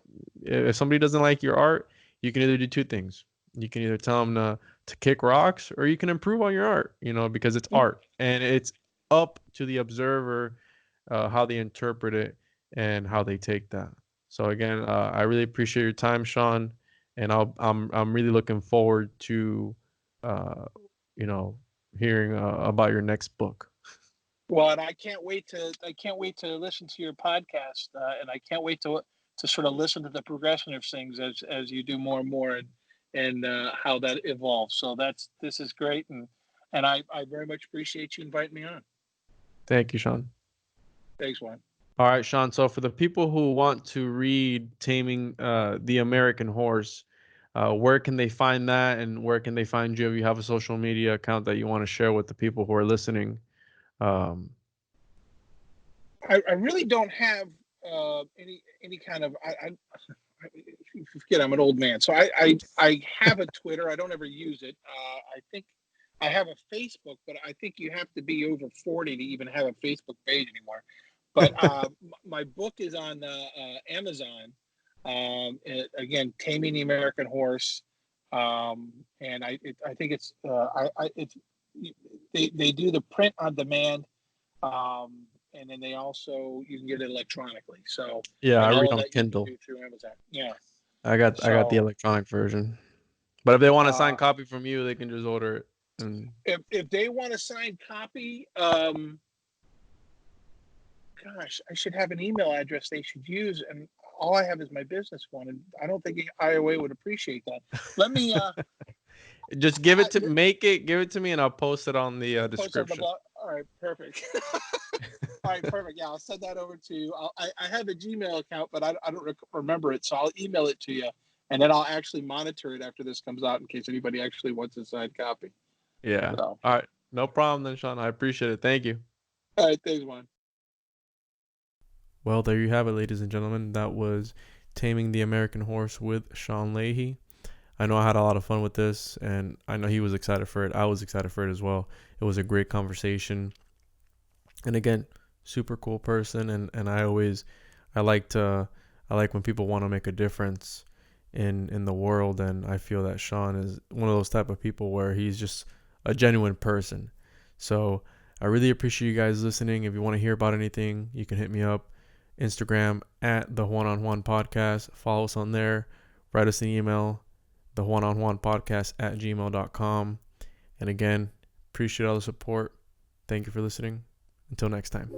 Speaker 1: If somebody doesn't like your art, you can either do two things. You can either tell them to kick rocks, or you can improve on your art, because it's art, and it's up to the observer, how they interpret it and how they take that. So again, I really appreciate your time, Sean, and I'm really looking forward to, uh, you know, hearing about your next book.
Speaker 2: Well, and I can't wait to listen to your podcast, and I can't wait to sort of listen to the progression of things as you do more and more, and how that evolves. So this is great, and I very much appreciate you inviting me on.
Speaker 1: Thank you, Sean.
Speaker 2: Thanks, Juan.
Speaker 1: All right, Sean. So for the people who want to read Taming the American Horse, where can they find that, and where can they find you if you have a social media account that you want to share with the people who are listening? Um,
Speaker 2: I really don't have any kind of forget I'm an old man. So I have a Twitter. I don't ever use it. I think I have a Facebook, but I think you have to be over 40 to even have a Facebook page anymore. But my book is on Amazon. Again, Taming the American Horse. And I think it's they do the print on demand. And then they also, you can get it electronically. So,
Speaker 1: Yeah, I
Speaker 2: and
Speaker 1: read
Speaker 2: all of
Speaker 1: on
Speaker 2: that you can
Speaker 1: Kindle.
Speaker 2: do through Amazon. Yeah.
Speaker 1: I got the
Speaker 2: So,
Speaker 1: electronic version. But if they want a
Speaker 2: uh,
Speaker 1: signed copy from you, they can just order it. And
Speaker 2: if they want a signed copy, gosh, I should have an email address they should use, and all I have is my business one, and I don't think IOA would appreciate that. Let me
Speaker 1: just give it to me, and I'll post it on the
Speaker 2: post on the
Speaker 1: description.
Speaker 2: blog. All right, perfect. All right, perfect. Yeah, I'll send that over to you. I have a Gmail account, but I don't remember it, so I'll email it to you, and then I'll actually monitor it after this comes out in case anybody actually wants a signed copy.
Speaker 1: Yeah.
Speaker 2: So,
Speaker 1: All right. No problem then, Sean. I appreciate it. Thank you.
Speaker 2: all right, thanks, Juan.
Speaker 1: Well, there you have it, ladies and gentlemen. That was Taming the American Horse with Sean Lahey. I know I had a lot of fun with this, and I know he was excited for it. I was excited for it as well. It was a great conversation. And again, super cool person, and I like to I like when people want to make a difference in the world, and I feel that Sean is one of those type of people where he's just a genuine person. So I really appreciate you guys listening. If you want to hear about anything, you can hit me up Instagram at the Juan on Juan podcast. Follow us on there. Write us an email, the Juan on Juan podcast at gmail.com. And again, appreciate all the support. Thank you for listening. Until next time.